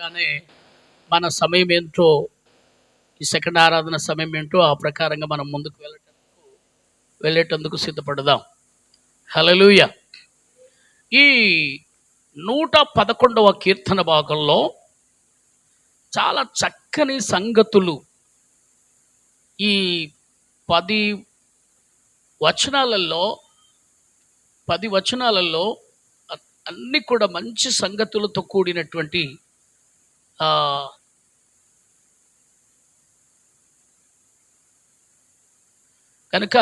చెప్పగానే మన సమయం ఏంటో, ఈ సెకండ్ ఆరాధన సమయం ఏంటో ఆ ప్రకారంగా మనం ముందుకు వెళ్ళేటందుకు సిద్ధపడదాం. హల్లెలూయా. ఈ 111వ కీర్తన భాగంలో చాలా చక్కని సంగతులు ఈ 10 వచనాలలో 10 వచనాలలో అన్ని కూడా మంచి సంగతులతో కూడినటువంటి ఆ కనుక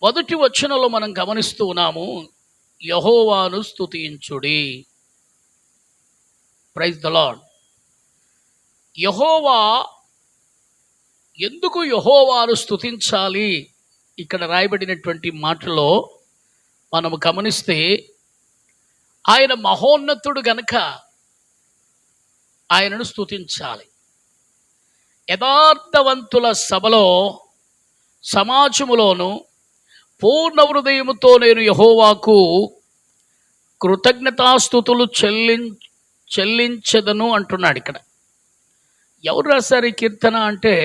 మొదటి వచనంలో మనం గమనిస్తూ ఉన్నాము, యెహోవాను స్తుతించుడి. Praise the lord. యెహోవా, ఎందుకు యెహోవాను స్తుతించాలి? ఇక్కడ రాయబడినటువంటి మాటలో మనము గమనిస్తే, ఆయన మహోన్నతుడు గనక ఆయనను స్తుతించాలి. యథార్థవంతుల సభలో, సమాజములోను పూర్ణ హృదయముతో నేను యెహోవాకు కృతజ్ఞతాస్తుతులు చెల్లించెదను అంటున్నాడు. ఇక్కడ ఎవరు రాశారు ఈ కీర్తన అంటే,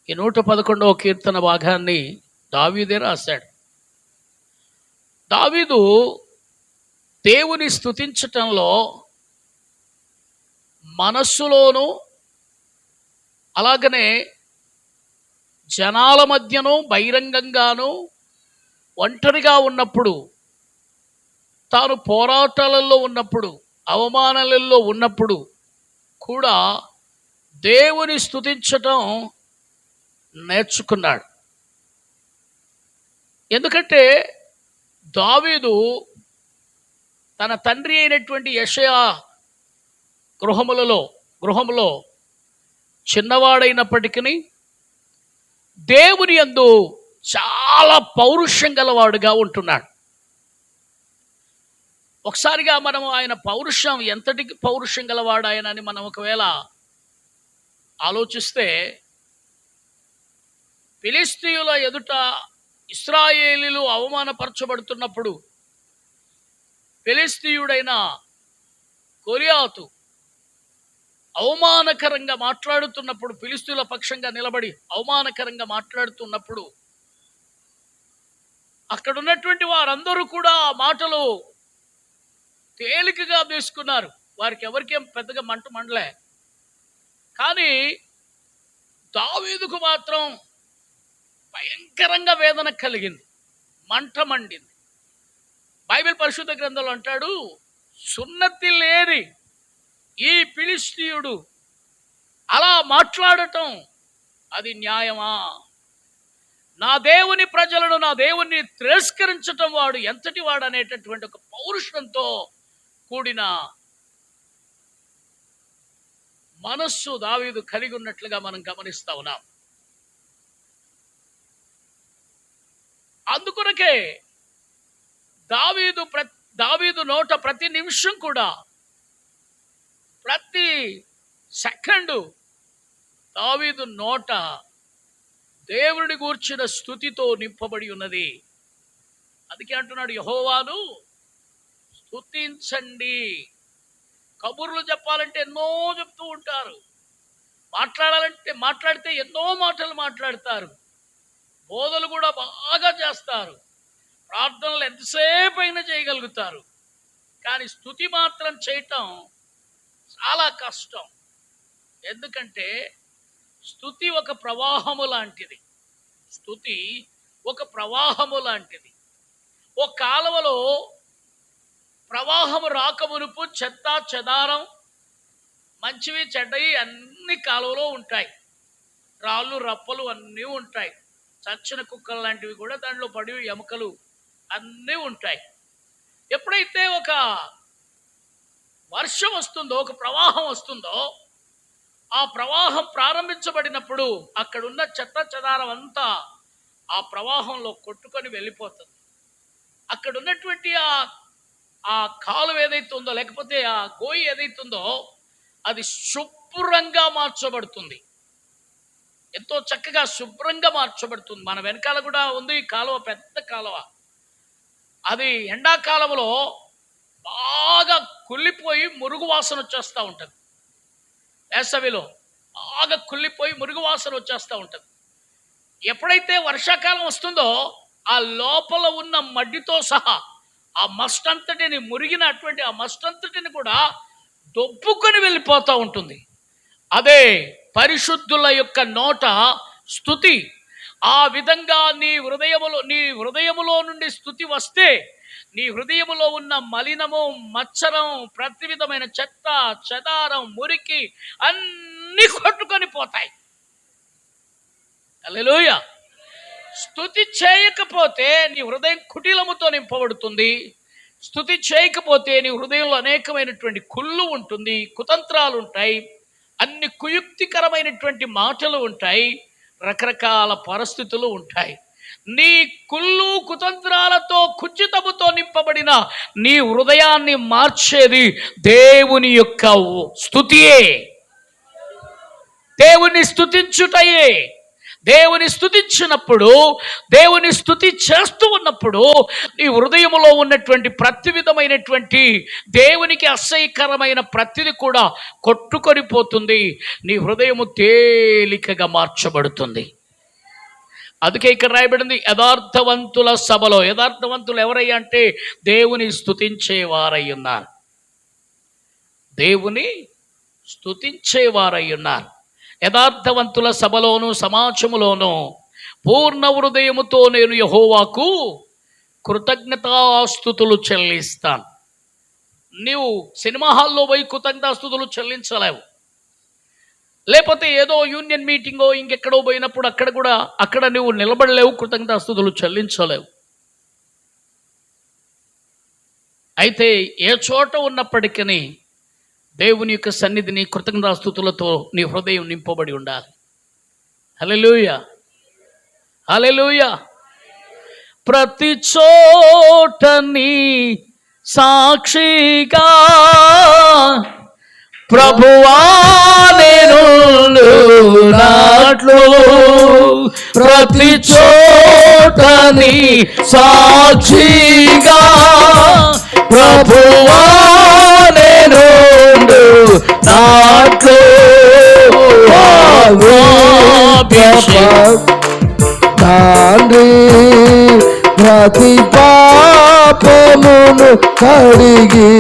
ఈ 111వ కీర్తన భాగాన్ని దావీదే రాశాడు. దావీదు దేవుని స్తుతించటంలో మనస్సులోను, అలాగనే జనాల మధ్యను, బహిరంగంగాను, ఒంటరిగా ఉన్నప్పుడు, తాను పోరాటాలలో ఉన్నప్పుడు, అవమానాలలో ఉన్నప్పుడు కూడా దేవుని స్తుతించటం నేర్చుకున్నాడు. ఎందుకంటే దావీదు తన తండ్రి అయినటువంటి యెషయా గృహములో చిన్నవాడైనప్పటికీ దేవుని యందు చాలా పౌరుషం గలవాడుగా ఉంటున్నాడు. ఒకసారిగా మనము ఆయన పౌరుషం, ఎంతటికి పౌరుషం గలవాడు ఆయన అని మనం ఒకవేళ ఆలోచిస్తే, ఫిలిష్తీయుల ఎదుట ఇశ్రాయేలీయులు అవమానపరచబడుతున్నప్పుడు ఫిలిష్తీయుడైన గొలియాతు అవమానకరంగా మాట్లాడుతున్నప్పుడు, ఫిలిష్తీయుల పక్షంగా నిలబడి అవమానకరంగా మాట్లాడుతున్నప్పుడు అక్కడ ఉన్నటువంటి వారందరూ కూడా ఆ మాటలు తేలికగా తీసుకున్నారు. వారికి ఎవరికేం పెద్దగా మండలే. కానీ దావీదుకు మాత్రం భయంకరంగా వేదన కలిగింది, మంట మండింది. బైబిల్ పరిశుద్ధ గ్రంథంలో అంటాడు, సున్నతి లేని ఈ ఫిలిష్తీయుడు అలా మాట్లాడటం అది న్యాయమా? నా దేవుని ప్రజలను, నా దేవుణ్ణి తిరస్కరించటం వాడు ఎంతటి వాడు అనేటటువంటి ఒక పౌరుషంతో కూడిన మనస్సు దావీదు కలిగి ఉన్నట్లుగా మనం గమనిస్తా ఉన్నాం. అందుకొరకే దావీదు నోట ప్రతి నిమిషం కూడా, ప్రతి సెకండు దావీదు నోట దేవుని గూర్చిన స్తుతితో నింపబడి ఉన్నది. అందుకే అంటున్నాడు, యెహోవాను స్తుతించండి. కబుర్లు చెప్పాలంటే ఎన్నో చెప్తూ ఉంటారు, మాట్లాడితే ఎన్నో మాటలు మాట్లాడతారు, బోధలు కూడా బాగా చేస్తారు, ప్రార్థనలు ఎంతసేపు అయినా చేయగలుగుతారు. కానీ స్తుతి మాత్రం చేయటం చాలా కష్టం. ఎందుకంటే స్తుతి ఒక ప్రవాహము లాంటిది. స్తుతి ఒక ప్రవాహము లాంటిది. ఒక కాలువలో ప్రవాహము రాకమునుపు చెత్త చెదారం, మంచివి చెడ్డవి అన్ని కాలువలో ఉంటాయి. రాళ్ళు రప్పలు అన్నీ ఉంటాయి. చచ్చిన కుక్కలు లాంటివి కూడా దాంట్లో పడి, ఎముకలు అన్నీ ఉంటాయి. ఎప్పుడైతే ఒక వర్షం వస్తుందో, ఒక ప్రవాహం వస్తుందో, ఆ ప్రవాహం ప్రారంభించబడినప్పుడు అక్కడున్న చెత్త చెదారం అంతా ఆ ప్రవాహంలో కొట్టుకొని వెళ్ళిపోతుంది. అక్కడ ఉన్నటువంటి ఆ కాలువ ఏదైతే ఉందో, లేకపోతే ఆ గోయి ఏదైతే ఉందో, అది శుభ్రంగా మార్చబడుతుంది. ఎంతో చక్కగా శుభ్రంగా మార్చబడుతుంది. మన వెనకాల కూడా ఉంది కాలువ, పెద్ద కాలువ. అది ఎండాకాలంలో బాగా కుళ్ళిపోయి మురుగు వాసన వచ్చేస్తూ ఉంటుంది. వేసవిలో బాగా కుళ్ళిపోయి మురుగు వాసన వచ్చేస్తూ ఉంటుంది. ఎప్పుడైతే వర్షాకాలం వస్తుందో ఆ లోపల ఉన్న మడ్డితో సహా ఆ మస్ట్ అంతటిని, మురిగినటువంటి ఆ మస్ట్ అంతటిని కూడా దొబ్బుకొని వెళ్ళిపోతూ ఉంటుంది. అదే పరిశుద్ధుల యొక్క నోట స్తుతి. ఆ విధంగా నీ హృదయములో నుండి స్తుతి వస్తే నీ హృదయములో ఉన్న మలినము, మచ్చరం, ప్రతి విధమైన చెత్త, చెదారం, మురికి అన్నీ కొట్టుకొని పోతాయి. హల్లెలూయా. స్తుతి చేయకపోతే నీ హృదయం కుటిలముతో నింపబడుతుంది. స్తుతి చేయకపోతే నీ హృదయంలో అనేకమైనటువంటి కుళ్ళు ఉంటుంది, కుతంత్రాలు ఉంటాయి, అన్ని కుయుక్తికరమైనటువంటి మాటలు ఉంటాయి, రకరకాల పరిస్థితులు ఉంటాయి. నీ కుళ్ళు కుతంత్రాలతో కుచితముతో నింపబడిన నీ హృదయాన్ని మార్చేది దేవుని యొక్క స్తుతియే, దేవుని స్తుతించుటయే. దేవుని స్తుతించినప్పుడు, దేవుని స్తుతి చేస్తూ ఉన్నప్పుడు నీ హృదయంలో ఉన్నటువంటి ప్రతి విధమైనటువంటి దేవునికి అసహ్యకరమైన ప్రతిది కూడా కొట్టుకొని పోతుంది. నీ హృదయము తేలికగా మార్చబడుతుంది. అందుకే ఇక్కడ రాయబడింది యథార్థవంతుల సభలో. యథార్థవంతులు ఎవరయ్యా అంటే దేవుని స్తుతించేవారై ఉన్నారు, దేవుని స్తుతించేవారై ఉన్నారు. యథార్థవంతుల సభలోను సమాజములోను పూర్ణ హృదయముతో నేను యెహోవాకు కృతజ్ఞతాస్తుతులు చెల్లిస్తాను. నీవు సినిమా హాల్లో పోయి కృతజ్ఞతాస్తుతులు చెల్లించలేవు. లేకపోతే ఏదో యూనియన్ మీటింగో ఇంకెక్కడో పోయినప్పుడు అక్కడ నువ్వు నిలబడలేవు, కృతజ్ఞతాస్తుతులు చెల్లించలేవు. అయితే ఏ చోట ఉన్నప్పటికీ దేవుని యొక్క సన్నిధిని కృతజ్ఞతాస్తుతులతో నీ హృదయం నింపబడి ఉండాలి. హల్లెలూయా, హల్లెలూయా. ప్రతి చోటని సాక్షిగా ప్రభువా నేను నాట్లు, ప్రతి చోటని సాక్షిగా ప్రభువా నేను నాట్లు, తండ్రి ప్రతి పాపమును కడిగి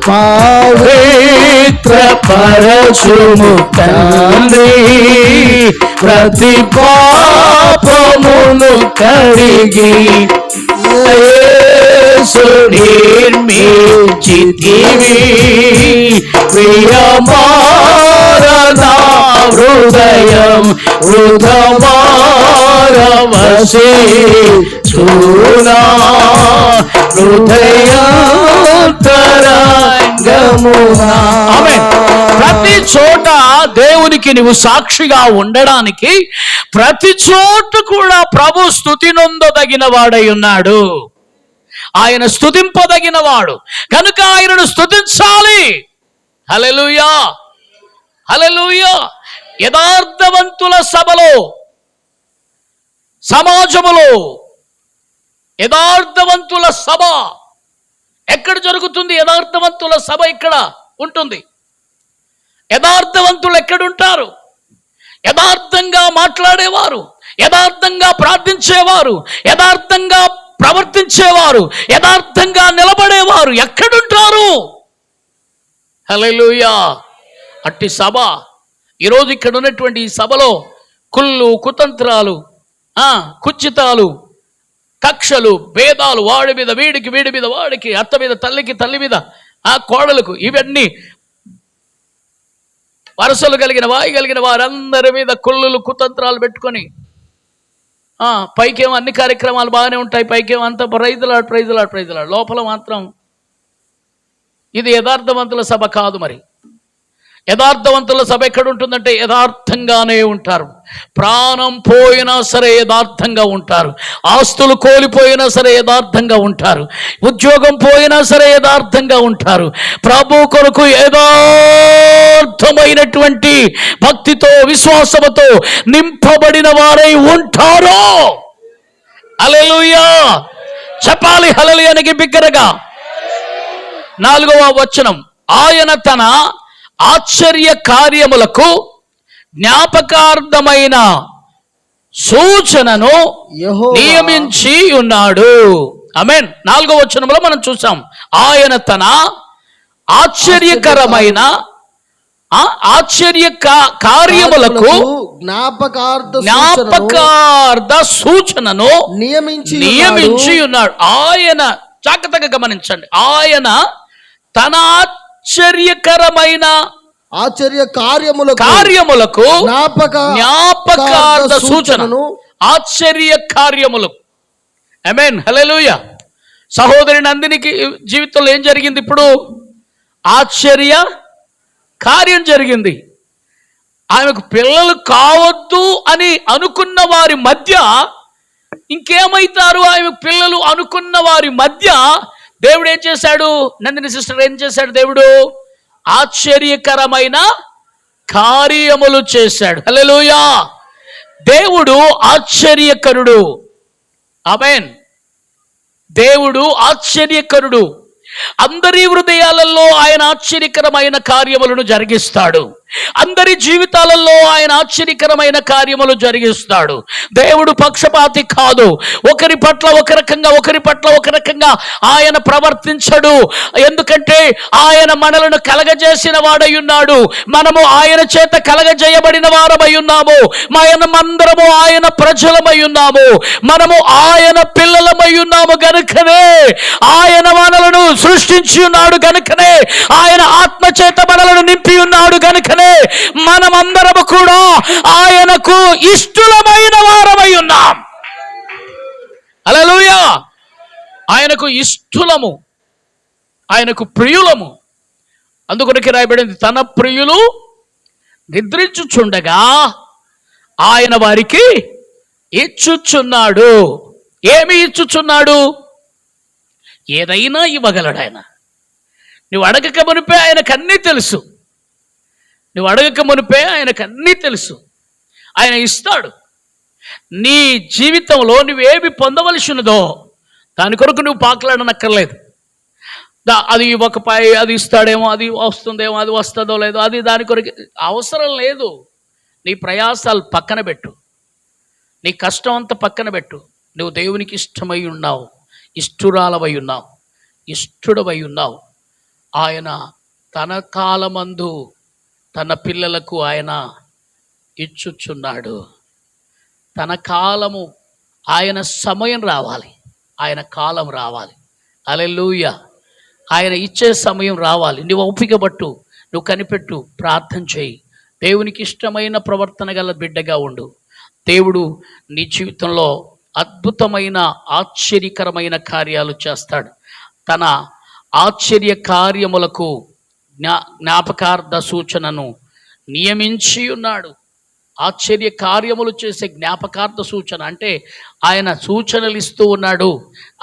పవిత్ర పరచుము తండ్రి, ప్రతి పాపమును కడిగి నిర్మించితివి ప్రియమారనా హృదయం హృదమారవసే చూనా హృదయాంతరంగమునా. ఆమేన్. ప్రతి చోట దేవునికి నువ్వు సాక్షిగా ఉండడానికి ప్రతి చోట కూడా ప్రభు స్తుతి నొందదగిన వాడై ఉన్నాడు. ఆయన స్తుతింపదగిన వాడు కనుక ఆయనను స్తుతించాలి. హల్లెలూయా, హల్లెలూయా. యథార్థవంతుల సభలో, సమాజములో యథార్థవంతుల సభ ఎక్కడ జరుగుతుంది? యథార్థవంతుల సభ ఇక్కడ ఉంటుంది. యథార్థవంతులు ఎక్కడుంటారు? యథార్థంగా మాట్లాడేవారు, యథార్థంగా ప్రార్థించేవారు, యథార్థంగా ప్రవర్తించేవారు, యథార్థంగా నిలబడేవారు ఎక్కడుంటారు? హల్లెలూయా. అట్టి సభ ఈరోజు ఇక్కడ ఉన్నటువంటి ఈ సభలో కుళ్ళు, కుతంత్రాలు, కుచితాలు, కక్షలు, భేదాలు, వాడి మీద వీడికి, వీడి మీద వాడికి, అత్త మీద తల్లికి, తల్లి మీద కోడలకు, ఇవన్నీ వరసలు కలిగిన వారందరి మీద కుళ్ళులు, కుతంత్రాలు పెట్టుకొని పైకేమో అన్ని కార్యక్రమాలు బాగానే ఉంటాయి, పైకేమో అంత ప్రైజులాడు లోపల మాత్రం ఇది యథార్థవంతుల సభ కాదు. మరి యథార్థవంతుల సభ ఎక్కడ ఉంటుందంటే యథార్థంగానే ఉంటారు. ప్రాణం పోయినా సరే యథార్థంగా ఉంటారు, ఆస్తులు కోల్పోయినా సరే యథార్థంగా ఉంటారు, ఉద్యోగం పోయినా సరే యథార్థంగా ఉంటారు. ప్రభు కొరకు యథార్థమైనటువంటి భక్తితో, విశ్వాసముతో నింపబడిన వారై ఉంటారు. హల్లెలూయా చెప్పాలి. హల్లెలూయానికి బిగ్గరగా. 4వ వచనం ఆయన తన ఆశ్చర్య కార్యములకు జ్ఞాపకార్థమైన సూచనను యెహోవా నియమించి ఉన్నాడు. ఆమేన్. 4వ వచనంలో మనం చూసాం, ఆయన తన ఆశ్చర్యకరమైన కార్యములకు జ్ఞాపకార్థ సూచనను నియమించి ఉన్నాడు. ఆయన జాగ్రత్తగా గమనించండి, ఆయన తన ఆశ్చర్యకరమైన కార్యములకు జ్ఞాపకార్థ సూచనను ఆశ్చర్య కార్యములకు. ఆమేన్, హల్లెలూయా. సహోదరి నందినికి జీవితంలో ఏం జరిగింది? ఇప్పుడు ఆశ్చర్య కార్యం జరిగింది. ఆమెకు పిల్లలు కావద్దు అని అనుకున్న వారి మధ్య ఇంకేమైతారు? ఆమె పిల్లలు అనుకున్న వారి మధ్య దేవుడు ఏం చేశాడు? నందిని సిస్టర్ ఏం చేశాడు? దేవుడు ఆశ్చర్యకరమైన కార్యములు చేశాడు. హల్లెలూయా. దేవుడు ఆశ్చర్యకరుడు. ఆమేన్. దేవుడు ఆశ్చర్యకరుడు. అందరి హృదయాలలో ఆయన ఆశ్చర్యకరమైన కార్యములను జరిగిస్తాడు. అందరి జీవితాలలో ఆయన ఆశ్చర్యకరమైన కార్యములు జరిగిస్తాడు. దేవుడు పక్షపాతి కాదు. ఒకరి పట్ల ఒక రకంగా ఆయన ప్రవర్తించడు. ఎందుకంటే ఆయన మనలను కలగజేసిన వాడై ఉన్నాడు. మనము ఆయన చేత కలగజేయబడిన వారమై ఉన్నాము. మనమందరము ఆయన ప్రజలమై ఉన్నాము. మనము ఆయన పిల్లలమై ఉన్నాము. గనుకనే ఆయన మనలను సృష్టించి ఉన్నాడు. గనుకనే ఆయన ఆత్మ చేత మనలను నింపి ఉన్నాడు. గనుకనే మనమందరము కూడా ఆయనకు ఇష్టలమైన వారమై ఉన్నాం. హల్లెలూయా. ఆయనకు ఇష్టలము, ఆయనకు ప్రియులము. అందుకొనకి రాయబడింది, తన ప్రియులు నిద్రించుచుండగా ఆయన వారికి ఇచ్చుచున్నాడు. ఏమి ఇచ్చుచున్నాడు? ఏదైనా ఇవ్వగలడు ఆయన. నువ్వు అడగక మునిపే ఆయనకన్నీ తెలుసు. ఆయన ఇస్తాడు. నీ జీవితంలో నువ్వేమి పొందవలసి ఉన్నదో దాని కొరకు నువ్వు పాకులాడనక్కర్లేదు. అది ఒక అది ఇస్తాడేమో, అది వస్తుందేమో, అది వస్తుందో లేదో, అది దాని కొరకు అవసరం లేదు. నీ ప్రయాసాలు పక్కన పెట్టు, నీ కష్టం అంతా పక్కన పెట్టు. నువ్వు దేవునికి ఇష్టమై ఉన్నావు, ఇష్టురాలవై ఉన్నావు, ఇష్టుడవై ఉన్నావు. ఆయన తన కాలమందు తన పిల్లలకు ఆయన ఇచ్చుచున్నాడు. తన కాలము, ఆయన సమయం రావాలి, ఆయన కాలం రావాలి. హల్లెలూయా. ఆయన ఇచ్చే సమయం రావాలి. నువ్వు ఓపిక పట్టు, నువ్వు కనిపెట్టు, ప్రార్థన చేయి, దేవునికి ఇష్టమైన ప్రవర్తన గల బిడ్డగా ఉండు. దేవుడు నీ జీవితంలో అద్భుతమైన ఆశ్చర్యకరమైన కార్యాలు చేస్తాడు. తన ఆశ్చర్య కార్యములకు జ్ఞాపకార్థ సూచనను నియమించి ఉన్నాడు. ఆశ్చర్య కార్యములు చేసే జ్ఞాపకార్థ సూచన అంటే ఆయన సూచనలు ఇస్తూ ఉన్నాడు.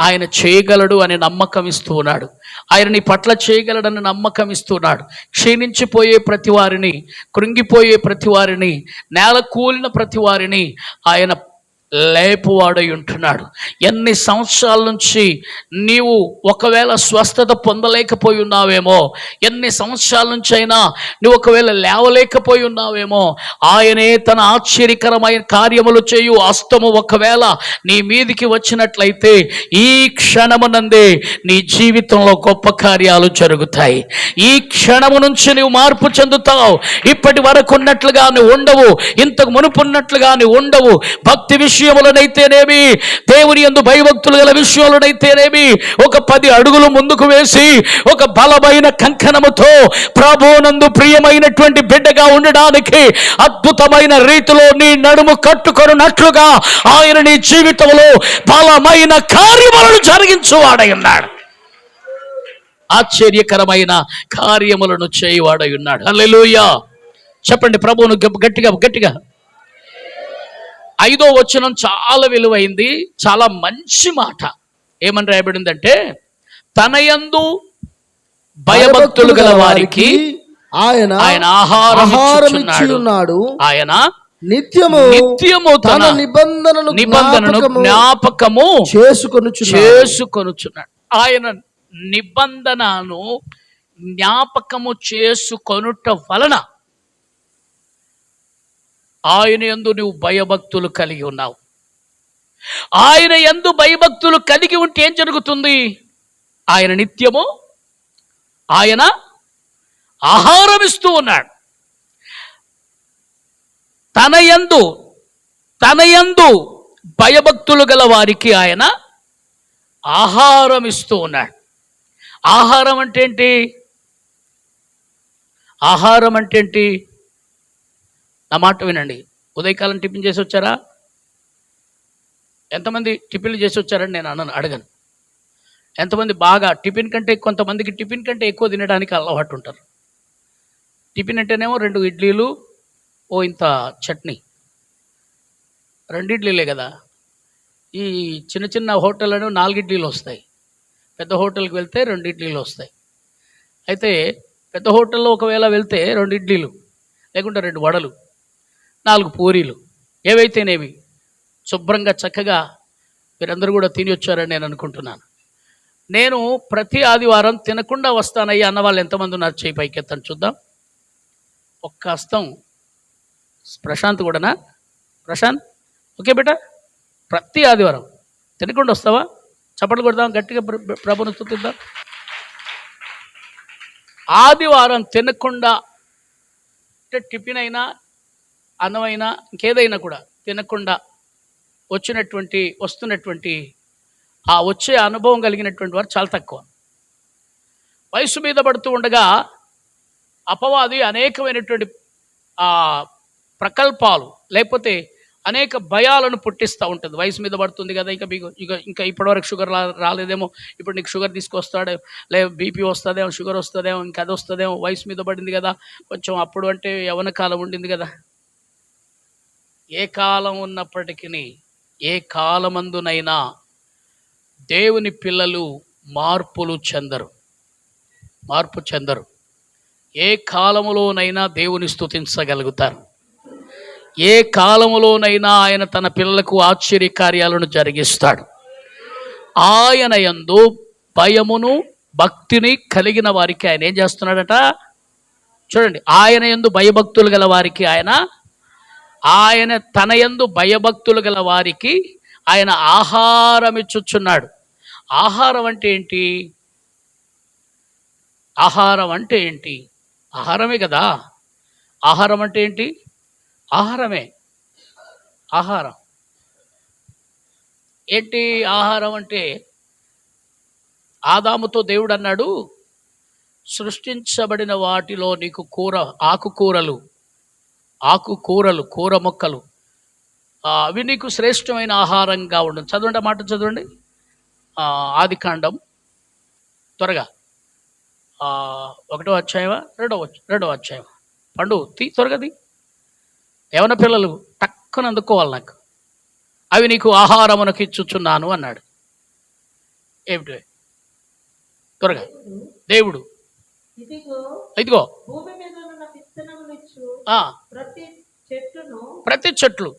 ఆయన చేయగలడు అనే నమ్మకం ఇస్తూ ఉన్నాడు. ఆయన నీ పట్ల చేయగలడని నమ్మకం ఇస్తున్నాడు. క్షీణించిపోయే ప్రతి వారిని, కృంగిపోయే ప్రతి వారిని, నేల కూలిన ప్రతి వారిని ఆయన లేపువాడై ఉంటున్నాడు. ఎన్ని సంవత్సరాల నుంచి నీవు ఒకవేళ స్వస్థత పొందలేకపోయి ఉన్నావేమో, ఎన్ని సంవత్సరాల నుంచి అయినా నువ్వు ఒకవేళ లేవలేకపోయి ఉన్నావేమో, ఆయనే తన ఆశ్చర్యకరమైన కార్యములు చేయు హస్తము ఒకవేళ నీ మీదికి వచ్చినట్లయితే ఈ క్షణమునందే నీ జీవితంలో గొప్ప కార్యాలు జరుగుతాయి. ఈ క్షణము నుంచి నువ్వు మార్పు చెందుతావు. ఇప్పటి వరకు ఉన్నట్లుగా నువ్వు ఉండవు, ఇంతకు మునుపున్నట్లుగా నువ్వు ఉండవు. భక్తి విషయములనైతేనేమి, దేవుని యందు భయభక్తులు గల విషయంలోనైతేనేమి ఒక 10 అడుగులు ముందుకు వేసి ఒక బలమైన కంకణముతో ప్రభువునందు ప్రియమైనటువంటి బిడ్డగా ఉండడానికి అద్భుతమైన రీతిలో నీ నడుము కట్టుకొనున్నట్లుగా ఆయన నీ జీవితంలో బలమైన కార్యములను జరిగించువాడై ఉన్నాడు. ఆశ్చర్యకరమైన కార్యములను చేయవాడై ఉన్నాడు. హల్లెలూయా. చెప్పండి ప్రభువును గట్టిగా. 5వ వచనం చాలా విలువైంది, చాలా మంచి మాట. ఏమని రాయబడిందంటే, తన యందు భయభక్తులు గల వారికి ఆయన ఆహారం ఇచ్చుచున్నాడు. ఆయన నిత్యము తన నిబంధనను జ్ఞాపకము చేసుకొనుచున్నాడు. ఆయన నిబంధనను జ్ఞాపకము చేసుకొనుట వలన ఆయన యందు నువ్వు భయభక్తులు కలిగి ఉన్నావు. ఆయన యందు భయభక్తులు కలిగి ఉంటే ఏం జరుగుతుంది? ఆయన నిత్యము ఆయన ఆహారం ఇస్తూ ఉన్నాడు. తన యందు భయభక్తులు గల వారికి ఆయన ఆహారం ఇస్తూ ఉన్నాడు. ఆహారం అంటే ఏంటి? ఆహారం అంటే ఏంటి? నా మాట వినండి. ఉదయకాలం టిఫిన్ చేసి వచ్చారా? ఎంతమంది టిఫిన్లు చేసి వచ్చారని నేను అడగను. ఎంతమంది బాగా టిఫిన్ కంటే, కొంతమందికి టిఫిన్ కంటే ఎక్కువ తినడానికి అలవాటు ఉంటారు. టిఫిన్ అంటేనేమో 2 ఇడ్లీలు, ఓ ఇంత చట్నీ, 2 ఇడ్లీలే కదా. ఈ చిన్న చిన్న హోటళ్ళను 4 ఇడ్లీలు వస్తాయి. పెద్ద హోటల్కి వెళ్తే 2 ఇడ్లీలు వస్తాయి. అయితే పెద్ద హోటల్లో ఒకవేళ వెళ్తే 2 ఇడ్లీలు, లేకుంటే 2 వడలు, 4 పూరీలు, ఏవైతేనేవి శుభ్రంగా చక్కగా మీరందరూ కూడా తిని వచ్చారని నేను అనుకుంటున్నాను. నేను ప్రతి ఆదివారం తినకుండా వస్తానయ్యా అన్న వాళ్ళు ఎంతమంది ఉన్నారు? చేయి పైకెత్తని చూద్దాం. ఒక్క హస్తం. ప్రశాంత్ కూడానా? ప్రశాంత్, ఓకే బేటా, ప్రతి ఆదివారం తినకుండా వస్తావా? చప్పట్లు కొడదాం, గట్టిగా ప్రభుని స్తుతిద్దాం. ఆదివారం తినకుండా, అంటే టిఫిన్ అయినా అన్నమైనా ఇంకేదైనా కూడా తినకుండా వస్తున్నటువంటి ఆ వచ్చే అనుభవం కలిగినటువంటి వారు చాలా తక్కువ. వయసు మీద పడుతూ ఉండగా అపవాది అనేకమైనటువంటి ప్రకల్పాలు, లేకపోతే అనేక భయాలను పుట్టిస్తూ ఉంటుంది. వయసు మీద పడుతుంది కదా, ఇంకా ఇప్పటివరకు షుగర్ రాలేదేమో, ఇప్పుడు నీకు షుగర్ తీసుకొస్తాడు, బీపీ వస్తుందేమో, షుగర్ వస్తుందేమో, ఇంకా అది వస్తుందేమో, వయసు మీద పడింది కదా, కొంచెం అప్పుడు అంటే యవ్వన కాలం ఉండింది కదా. ఏ కాలం ఉన్నప్పటికీ, ఏ కాలమందునైనా దేవుని పిల్లలు మార్పు చెందరు. ఏ కాలములోనైనా దేవుని స్తుతించగలుగుతారు. ఏ కాలములోనైనా ఆయన తన పిల్లలకు ఆశ్చర్యకార్యాలను జరిగిస్తాడు. ఆయన యందు భయమును భక్తిని కలిగిన వారికి ఆయన ఏం చేస్తున్నాడట? చూడండి, ఆయన యందు భయభక్తులు గల వారికి ఆయన తన యందు భయభక్తులు గల వారికి ఆయన ఆహారం ఇచ్చుచున్నాడు. ఆహారం అంటే ఏంటి? ఆహారం అంటే ఏంటి? ఆహారమే కదా. ఆహారం అంటే ఏంటి? ఆహారమే. ఆహారం ఏంటి? ఆహారం అంటే ఆదాముతో దేవుడు అన్నాడు, సృష్టించబడిన వాటిలో నీకు ఆకుకూరలు, కూర మొక్కలు, అవి నీకు శ్రేష్టమైన ఆహారంగా ఉండదు. చదవండి, మాట చదవండి. ఆదికాండం త్వరగా 1వ అధ్యాయమా 2వ అధ్యాయం పండు త్వరగది. యవన పిల్లలు టక్కున అందుకోవాలి, నాకు అవి నీకు ఆహారమునకు ఇచ్చుచున్నాను అన్నాడు. ఏమిటి? త్వరగా. దేవుడు ఇదిగో ప్రతి చెట్లు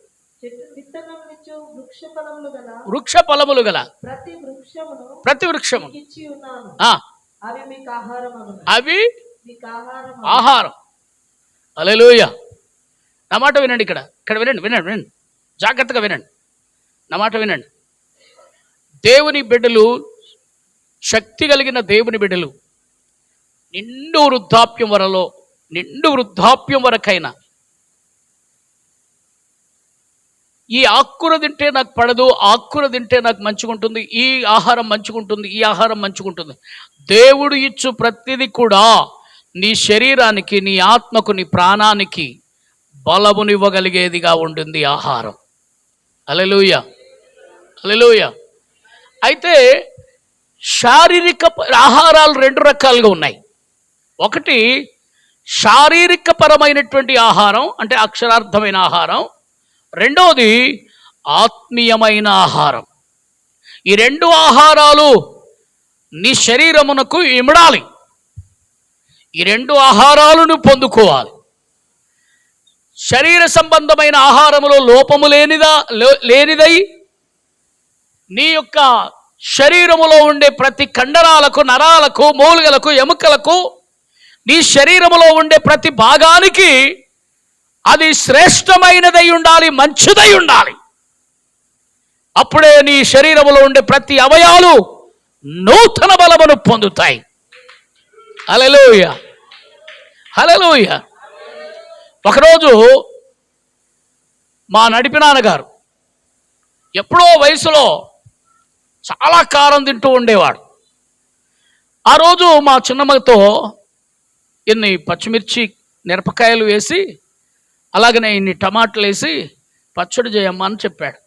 వృక్ష ఫలములు గల ప్రతి వృక్షము అవి ఆహారం. హల్లెలూయా. నా మాట వినండి. ఇక్కడ వినండి, జాగ్రత్తగా వినండి. నా మాట వినండి. దేవుని బిడ్డలు, శక్తి కలిగిన దేవుని బిడ్డలు నిండు వృద్ధాప్యం వరకైనా ఈ ఆకుకూర తింటే నాకు పడదు, ఆకుకూర తింటే నాకు మంచిగుంటుంది, ఈ ఆహారం మంచిగుంటుంది, ఈ ఆహారం మంచిగుంటుంది. దేవుడు ఇచ్చు ప్రతిదీ కూడా నీ శరీరానికి, నీ ఆత్మకు, నీ ప్రాణానికి బలమునివ్వగలిగేదిగా ఉంటుంది ఆహారం. హల్లెలూయా, హల్లెలూయా. అయితే శారీరక ఆహారాలు 2 రకాలుగా ఉన్నాయి. ఒకటి శారీరక పరమైనటువంటి ఆహారం, అంటే అక్షరార్థమైన ఆహారం. రెండవది ఆత్మీయమైన ఆహారం. ఈ 2 ఆహారాలు నీ శరీరమునకు ఇమడాలి. ఈ 2 ఆహారాలను పొందుకోవాలి. శరీర సంబంధమైన ఆహారములో లోపము లేనిదై నీ యొక్క శరీరములో ఉండే ప్రతి కండరాలకు, నరాలకు, మూలుగలకు, ఎముకలకు నీ శరీరములో ఉండే ప్రతి భాగానికి అది శ్రేష్టమైనదై ఉండాలి, మంచిదై ఉండాలి. అప్పుడే నీ శరీరములో ఉండే ప్రతి అవయవాలు నూతన బలమును పొందుతాయి. హల్లెలూయా, హల్లెలూయా. ఒకరోజు మా నడిపి నాన్నగారు ఎప్పుడో వయసులో చాలా కారం తింటూ ఉండేవాడు. ఆ రోజు మా చిన్నమ్మతో ఇన్ని పచ్చిమిర్చి మిరపకాయలు వేసి అలాగనే ఇన్ని టమాటాలు వేసి పచ్చడి చేయమ్మా అని చెప్పాడు.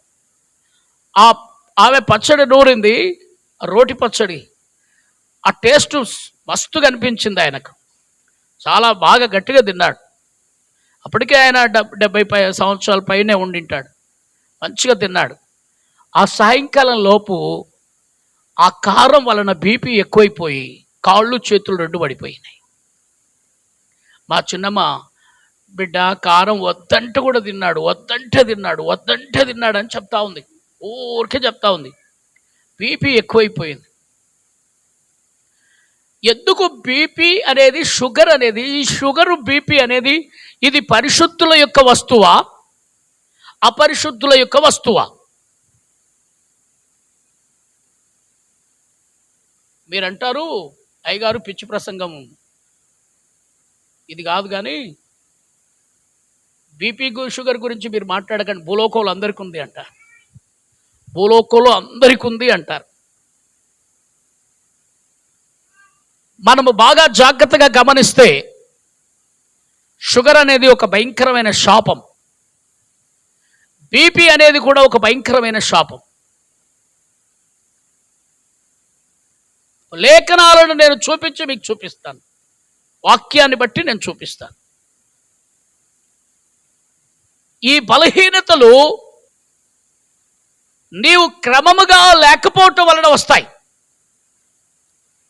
ఆమె పచ్చడి నూరింది, రోటి పచ్చడి. ఆ టేస్ట్ మస్తుగా అనిపించింది ఆయనకు. చాలా బాగా గట్టిగా తిన్నాడు. అప్పటికే ఆయన 70 సంవత్సరాల పైనే ఉండింటాడు. మంచిగా తిన్నాడు. ఆ సాయంకాలం లోపు ఆ కారం వలన బీపీ ఎక్కువైపోయి కాళ్ళు చేతులు రెండు పడిపోయినాయి. మా చిన్నమ్మ, బిడ్డ కారం వద్దంటే కూడా తిన్నాడు, వద్దంటే తిన్నాడు అని చెప్తా ఉంది. ఊరికే చెప్తా ఉంది. బీపీ ఎక్కువైపోయింది. ఎందుకు బీపీ అనేది, షుగర్ అనేది, ఈ షుగరు బీపీ అనేది ఇది పరిశుద్ధుల యొక్క వస్తువా, అపరిశుద్ధుల యొక్క వస్తువా? మీరంటారు అయ్యగారు పిచ్చి ప్రసంగం ఇది కాదు, కానీ బీపీ షుగర్ గురించి మీరు మాట్లాడకండి, భూలోకంలో అందరికీ ఉంది అంటారు. భూలోకంలో అందరికీ ఉంది అంటారు. మనము బాగా జాగ్రత్తగా గమనిస్తే షుగర్ అనేది ఒక భయంకరమైన శాపం, బీపీ అనేది కూడా ఒక భయంకరమైన శాపం. లేఖనాలను నేను చూపించి మీకు చూపిస్తాను, వాక్యాన్ని బట్టి నేను చూపిస్తాను. ఈ బలహీనతలు నీవు క్రమముగా లేకపోవటం వలన వస్తాయి.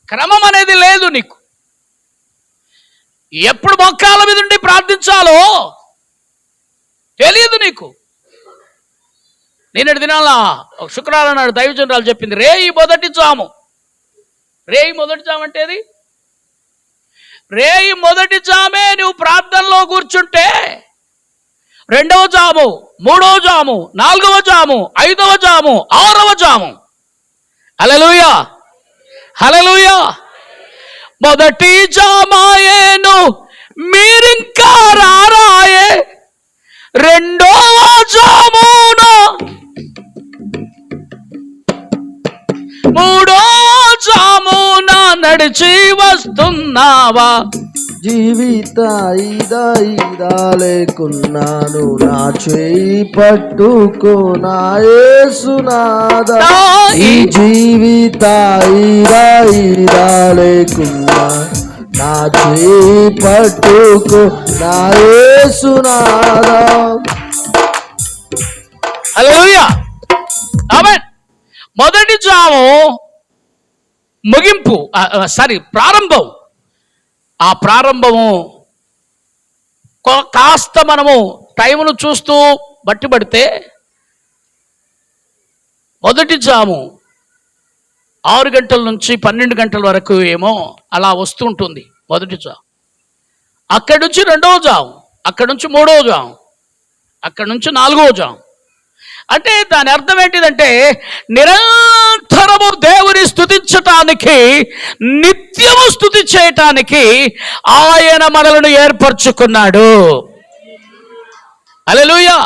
క్రమం అనేది లేదు నీకు. ఎప్పుడు మోకాళ్ళ మీద ఉండి ప్రార్థించాలో తెలియదు నీకు. నిన్నటి దినాల శుక్రవారం నాడు దైవజనురాలు చెప్పింది, రేయి మొదటి జాము. రేయి మొదటి జాము అంటే ఏది? రేయి మొదటి జామే నువ్వు ప్రార్థనలో కూర్చుంటే రెండవ జాము, మూడవ జాము, నాలుగవ జాము, ఐదవ జాము, ఆరవ జాము. హల్లెలూయా, హల్లెలూయా. మొదటి జామాయేను మీరింకా రారాయే, రెండవ జామున, మూడవ జామున నడిచి వస్తున్నావా? జీవిత ఇదా లేకున్నాను, నా చేయి పట్టుకో నా యేసునాదా. ఈ జీవిత ఇదా లేకున్నా, నా చేయి పట్టుకో నా యేసునాదా. హల్లెలూయా, ఆమేన్. మొదటి జాము ముగింపు, ప్రారంభం. ఆ ప్రారంభము కాస్త మనము టైమును చూస్తూ బట్టి పడితే మొదటి జాము 6 గంటల నుంచి 12 గంటల వరకు ఏమో అలా వస్తూ ఉంటుంది మొదటి జాము. అక్కడి నుంచి రెండవ జాము, అక్కడి నుంచి మూడవ జాము, అక్కడి నుంచి 4వ జాము. అంటే దాని అర్థం ఏంటిదంటే నిరంతరము దేవుని స్తుతించటానికి, నిత్యము స్తుతి చేయటానికి ఆయన మనలను ఏర్పరచుకున్నాడు. హల్లెలూయా.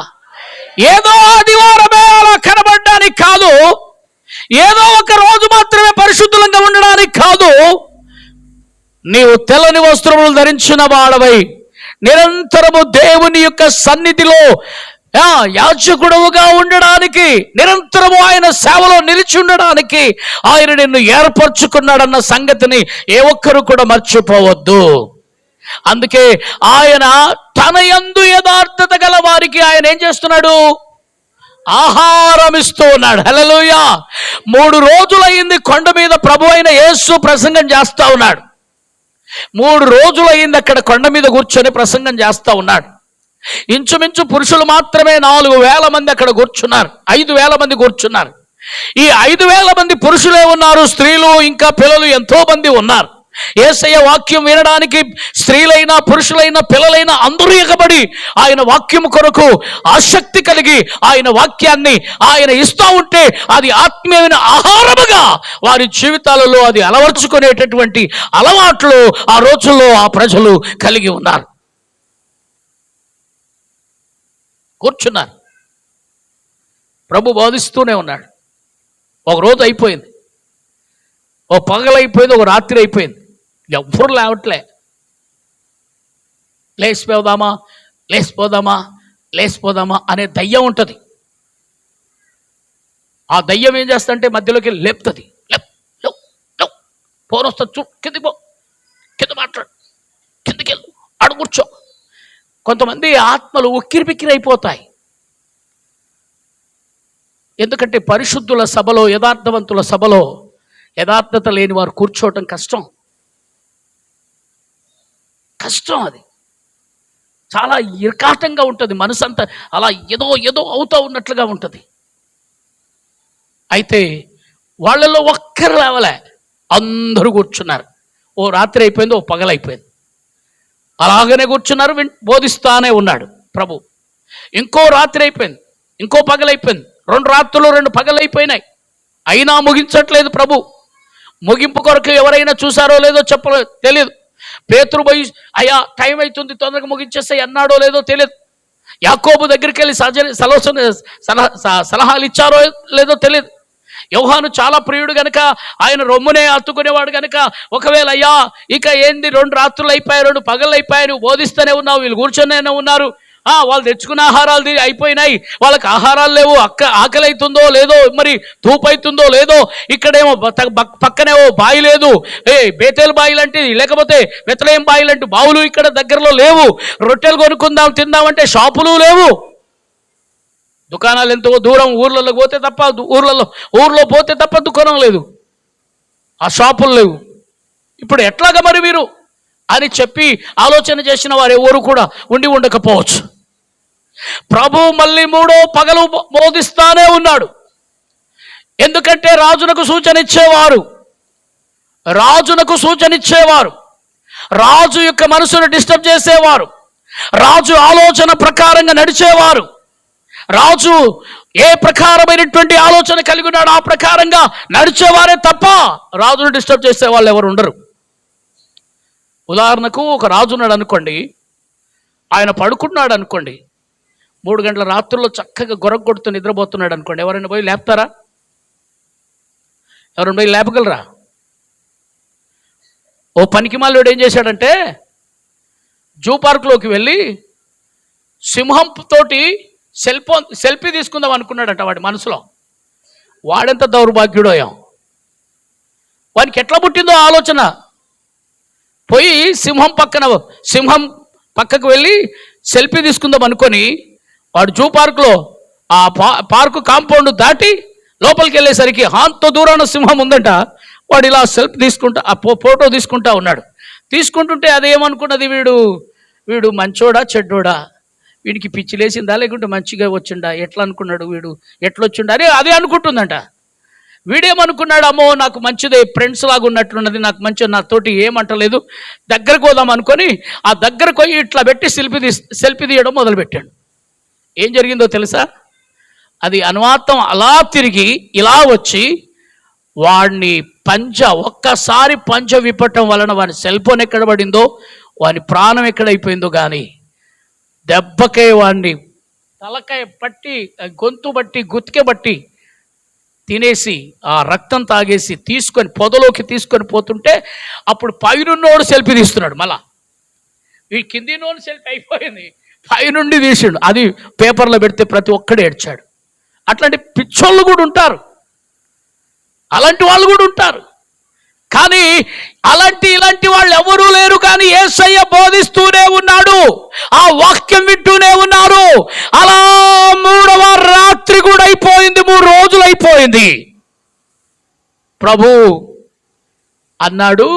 ఏదో ఆదివారమే అలా కనబడడానికి కాదు, ఏదో ఒక రోజు మాత్రమే పరిశుద్ధంగా ఉండడానికి కాదు. నీవు తెల్లని వస్త్రములు ధరించిన వాడవై నిరంతరము దేవుని యొక్క సన్నిధిలో యాజకుడుగా ఉండడానికి, నిరంతరము ఆయన సేవలో నిలిచి ఉండడానికి ఆయన నిన్ను ఏర్పరచుకున్నాడన్న సంగతిని ఏ ఒక్కరు కూడా మర్చిపోవద్దు. అందుకే ఆయన తన యందు యథార్థత గల వారికి ఆయన ఏం చేస్తున్నాడు? ఆహారం ఇస్తూ ఉన్నాడు. హల్లెలూయా. 3 రోజులయ్యింది కొండ మీద ప్రభు అయిన యేసు ప్రసంగం చేస్తా ఉన్నాడు. 3 రోజులయ్యింది అక్కడ కొండ మీద కూర్చొని ప్రసంగం చేస్తా ఉన్నాడు. ఇంచుమించు పురుషులు మాత్రమే 4,000 మంది అక్కడ కూర్చున్నారు, 5,000 మంది కూర్చున్నారు. ఈ 5,000 మంది పురుషులే ఉన్నారు, స్త్రీలు ఇంకా పిల్లలు ఎంతో మంది ఉన్నారు. యేసయ్య వాక్యం వినడానికి స్త్రీలైనా పురుషులైనా పిల్లలైనా అందరూ ఎగబడి ఆయన వాక్యం కొరకు ఆసక్తి కలిగి ఆయన వాక్యాన్ని ఆయన ఇస్తూ ఉంటే అది ఆత్మీయమైన ఆహారముగా వారి జీవితాలలో అది అలవర్చుకునేటటువంటి అలవాట్లు ఆ రోజుల్లో ఆ ప్రజలు కలిగి ఉన్నారు. కూర్చున్నారు, ప్రభు బోధిస్తూనే ఉన్నాడు. ఒక రోజు అయిపోయింది, ఓ పగలైపోయింది, ఒక రాత్రి అయిపోయింది. ఎవ్వరు లేవట్లే. లేచిపోదామా లేచిపోదామా లేచిపోదామా అనే దయ్యం ఉంటుంది. ఆ దయ్యం ఏం చేస్తుందంటే మధ్యలోకి లేపుతుంది. ఫోన్ వస్తుంది, చూ కిందికి పో, కింద మాట్లాడు, కిందికి వెళ్ళు, అడు కూర్చో. కొంతమంది ఆత్మలు ఉక్కిరి బిక్కిరి అయిపోతాయి. ఎందుకంటే పరిశుద్ధుల సభలో, యథార్థవంతుల సభలో యథార్థత లేని వారు కూర్చోవటం కష్టం. అది చాలా ఇరకాటంగా ఉంటుంది. మనసంతా అలా ఏదో ఏదో అవుతూ ఉన్నట్లుగా ఉంటుంది. అయితే వాళ్ళలో ఒక్కరు లేవలే, అందరూ కూర్చున్నారు. ఓ రాత్రి అయిపోయింది, ఓ పగలైపోయింది, అలాగనే కూర్చున్నారు. బోధిస్తానే ఉన్నాడు ప్రభు. ఇంకో రాత్రి అయిపోయింది, ఇంకో పగలైపోయింది, 2 రాత్రులు 2 పగలైపోయినాయి. అయినా ముగించట్లేదు ప్రభు. ముగింపు కొరకు ఎవరైనా చూసారో లేదో తెలియదు. పేతురు పోయి అయ్యా టైం అవుతుంది తొందరగా ముగించేస్తాయి అన్నాడో లేదో తెలియదు. యాకోబు దగ్గరికి వెళ్ళి సలహాలు ఇచ్చారో లేదో తెలియదు. యోహాను చాలా ప్రియుడు గనుక ఆయన రొమ్మునే అత్తుకునేవాడు గనుక ఒకవేళ అయ్యా ఇక ఏంది 2 రాత్రులు అయిపోయాయి, 2 పగళ్ళు అయిపోయాయి, నువ్వు బోధిస్తూనే ఉన్నావు, వీళ్ళు కూర్చొనే ఉన్నారు, వాళ్ళు తెచ్చుకున్న ఆహారాలు అయిపోయినాయి, వాళ్ళకి ఆహారాలు లేవు, ఆకలి అవుతుందో లేదో, మరి ధూపు అవుతుందో లేదో, ఇక్కడేమో పక్కనేమో బావి లేదు, బేతేలు బావి లాంటిది, లేకపోతే బెత్లెహేము బావి లాంటి బావులు ఇక్కడ దగ్గరలో లేవు, రొట్టెలు కొనుక్కుందాం తిందామంటే షాపులు లేవు, దుకాణాలు ఎంతో దూరం, ఊర్లలో పోతే తప్ప ఊర్లో పోతే తప్ప దుకాణం లేదు, ఆ షాపులు లేవు. ఇప్పుడు ఎట్లాగా మరి మీరు అని చెప్పి ఆలోచన చేసిన వారు ఎవరు కూడా ఉండకపోవచ్చు. ప్రభు మళ్ళీ 3వ పగలు బోధిస్తానే ఉన్నాడు. ఎందుకంటే రాజునకు సూచన ఇచ్చేవారు, రాజు యొక్క మనసును డిస్టర్బ్ చేసేవారు, రాజు ఆలోచన ప్రకారంగా నడిచేవారు, రాజు ఏ ప్రకారమైనటువంటి ఆలోచన కలిగి ఉన్నాడు ఆ ప్రకారంగా నడిచేవారే తప్ప రాజును డిస్టర్బ్ చేసే వాళ్ళు ఎవరు ఉండరు. ఉదాహరణకు ఒక రాజు ఉన్నాడు అనుకోండి, ఆయన పడుకున్నాడు అనుకోండి, 3 గంటల రాత్రుల్లో చక్కగా గొరగొడుతూ నిద్రపోతున్నాడు అనుకోండి, ఎవరైనా పోయి లేపుతారా? ఎవరైనా పోయి లేపగలరా? ఓ పనికిమాలివాడు ఏం చేశాడంటే జూ పార్క్లోకి వెళ్ళి సింహంతోటి సెల్ఫీ తీసుకుందాం అనుకున్నాడంట వాడి మనసులో. వాడెంత దౌర్భాగ్యుడోయం, వానికి ఎట్లా పుట్టిందో ఆలోచన. పోయి సింహం పక్కకు వెళ్ళి సెల్ఫీ తీసుకుందాం అనుకొని వాడు జూ పార్క్లో ఆ పార్కు కాంపౌండ్ దాటి లోపలికి వెళ్ళేసరికి అంత దూరాన సింహం ఉందంట. వాడు ఇలా సెల్ఫీ తీసుకుంటా, ఆ ఫోటో తీసుకుంటా ఉన్నాడు. తీసుకుంటుంటే అదేమనుకున్నది, వీడు మంచోడా చెడ్డోడా, వీడికి పిచ్చి లేచిందా లేకుంటే మంచిగా వచ్చిండా, ఎట్లా అనుకున్నాడు, వీడు ఎట్లొచ్చిండా అని అదే అనుకుంటుందంట. వీడేమనుకున్నాడు, అమ్మో నాకు మంచిదే, ఫ్రెండ్స్ లాగా ఉన్నట్లున్నది, నాకు మంచిగా, నాతోటి ఏమంటలేదు, దగ్గరకు పోదాం అనుకొని ఆ దగ్గరకు పోయి ఇట్లా పెట్టి సెల్ఫీ తీయడం మొదలుపెట్టాడు. ఏం జరిగిందో తెలుసా? అది అనువాతం అలా తిరిగి ఇలా వచ్చి వాడిని ఒక్కసారి పంజ విప్పటం వలన వాని సెల్ ఫోన్ ఎక్కడ పడిందో, వాని ప్రాణం ఎక్కడైపోయిందో కానీ దెబ్బకే వాడిని తలకాయ పట్టి, గొంతు బట్టి, గుత్తికే బట్టి తినేసి ఆ రక్తం తాగేసి పొదలోకి తీసుకొని పోతుంటే అప్పుడు పైనున్నోడు సెల్ఫీ తీస్తున్నాడు. మళ్ళా ఈ కింది నోడు సెల్ఫీ అయిపోయింది, పైనుండి తీసిండు. అది పేపర్లో పెడితే ప్రతి ఒక్కడు ఏడ్చాడు. అట్లాంటి పిచ్చోళ్ళు కూడా ఉంటారు, అలాంటి వాళ్ళు కూడా ఉంటారు. కానీ ఇలాంటి వాళ్ళు ఎవరూ లేరు. కానీ యేసయ్య బోధిస్తూనే ఉన్నాడు, ఆ వాక్యం వింటూనే ఉన్నారు. అలా 3వ రాత్రి కూడా అయిపోయింది, 3 రోజులు అయిపోయింది. ప్రభు అన్నాడు,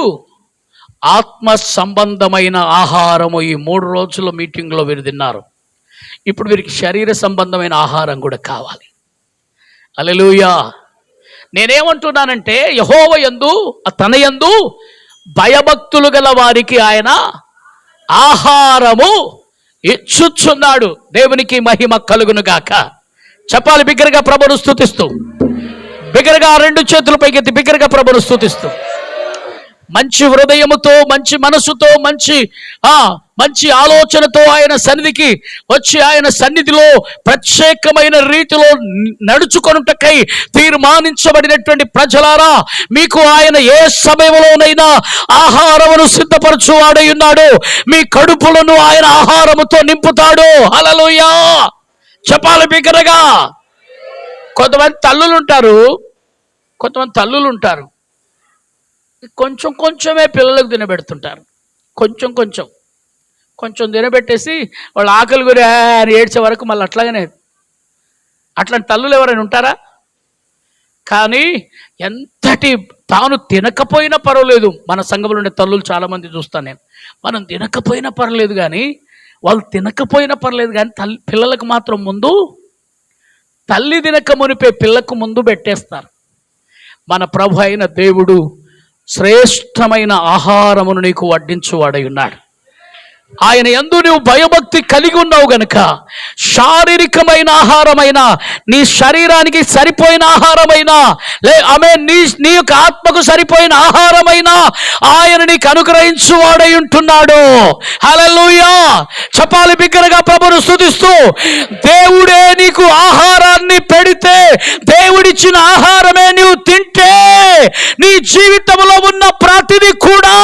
ఆత్మ సంబంధమైన ఆహారము ఈ 3 రోజుల మీటింగ్లో వీరు తిన్నారు. ఇప్పుడు వీరికి శరీర సంబంధమైన ఆహారం కూడా కావాలి. హల్లెలూయా. నేనేమంటున్నానంటే యెహోవా యందు తన యందు భయభక్తులు గల వారికి ఆయన ఆహారము ఇచ్చుచున్నాడు. దేవునికి మహిమ కలుగును గాక. చెప్పాలి బిగ్గరగా ప్రభువును స్తుతిస్తూ, బిగ్గరగా రెండు చేతులు పైకెత్తి బిగ్గరగా ప్రభువును స్తుతిస్తూ, మంచి హృదయముతో, మంచి మనసుతో, మంచి ఆలోచనతో ఆయన సన్నిధికి వచ్చి ఆయన సన్నిధిలో ప్రత్యేకమైన రీతిలో నడుచుకొనుటకై తీర్మానించబడినటువంటి ప్రజలారా, మీకు ఆయన ఏ సమయంలోనైనా ఆహారమును సిద్ధపరచువాడై ఉన్నాడు. మీ కడుపులను ఆయన ఆహారముతో నింపుతాడు. హల్లెలూయా. చెప్పాలి బిగ్గరగా. కొంతమంది తల్లులు ఉంటారు, కొంచెం కొంచెమే పిల్లలకు తినబెడుతుంటారు. కొంచెం తినబెట్టేసి వాళ్ళు ఆకలి గురి అని ఏడ్చే వరకు మళ్ళీ అట్లాంటి తల్లులు ఎవరైనా ఉంటారా? కానీ తాను తినకపోయినా పర్వాలేదు. మన సంఘంలో ఉండే తల్లులు చాలామంది చూస్తాను నేను. మనం తినకపోయినా పర్లేదు కానీ, వాళ్ళు తినకపోయినా పర్లేదు కానీ పిల్లలకు మాత్రం ముందు, తల్లి తినక మునిపే పిల్లకు ముందు పెట్టేస్తారు. మన ప్రభు అయిన దేవుడు శ్రేష్టమైన ఆహారమును నీకు వడ్డించువాడై ఉన్నాడు. ఆయన యందు నువ్వు భయభక్తి కలిగి ఉన్నావు గనుక శారీరకమైన ఆహారమైన, నీ శరీరానికి సరిపోయిన ఆహారమైన, నీ యొక్క ఆత్మకు సరిపోయిన ఆహారమైన ఆయన నీకు అనుగ్రహించువాడై ఉంటున్నాడు. హల్లెలూయా. చెప్పాలి బిగ్గరగా ప్రభువును స్తుతిస్తూ. దేవుడే నీకు ఆహారాన్ని పెడితే, దేవుడిచ్చిన ఆహారమే నీవు తింటే, నీ జీవితంలో ఉన్న ప్రతిదీ కూడా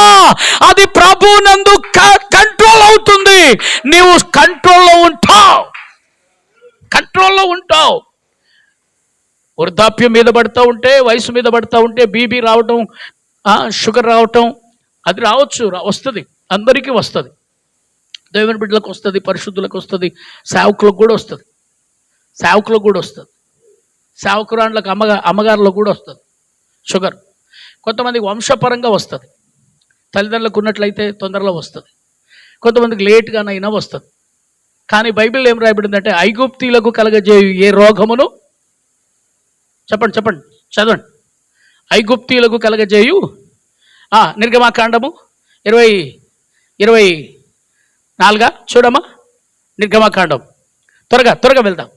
అది ప్రభువునందు కంట్రోల్ అవుతుంది. నీవు కంట్రోల్లో ఉంటావు. వృద్ధాప్యం మీద పడుతూ ఉంటే, వయసు మీద పడుతూ ఉంటే, బీపీ రావటం, షుగర్ రావటం, అది వస్తుంది, అందరికీ వస్తుంది. దేవుని బిడ్డలకు వస్తుంది, పరిశుద్ధులకు వస్తుంది, సేవకులకు కూడా వస్తుంది, సేవకురాండ్లకు అమ్మగారులకు కూడా వస్తుంది షుగర్. కొంతమందికి వంశపరంగా వస్తుంది, తల్లిదండ్రులకు ఉన్నట్లయితే తొందరలో వస్తుంది, కొంతమందికి లేట్గానైనా వస్తుంది. కానీ బైబిల్లో ఏం రాయబడిందంటే, ఐగుప్తీయులకు కలగజేయు ఏ రోగమును, చెప్పండి చదవండి, ఐగుప్తీయులకు కలగజేయు, నిర్గమాకాండము 24 చూడమ్మా. నిర్గమాకాండం త్వరగా వెళ్దాం.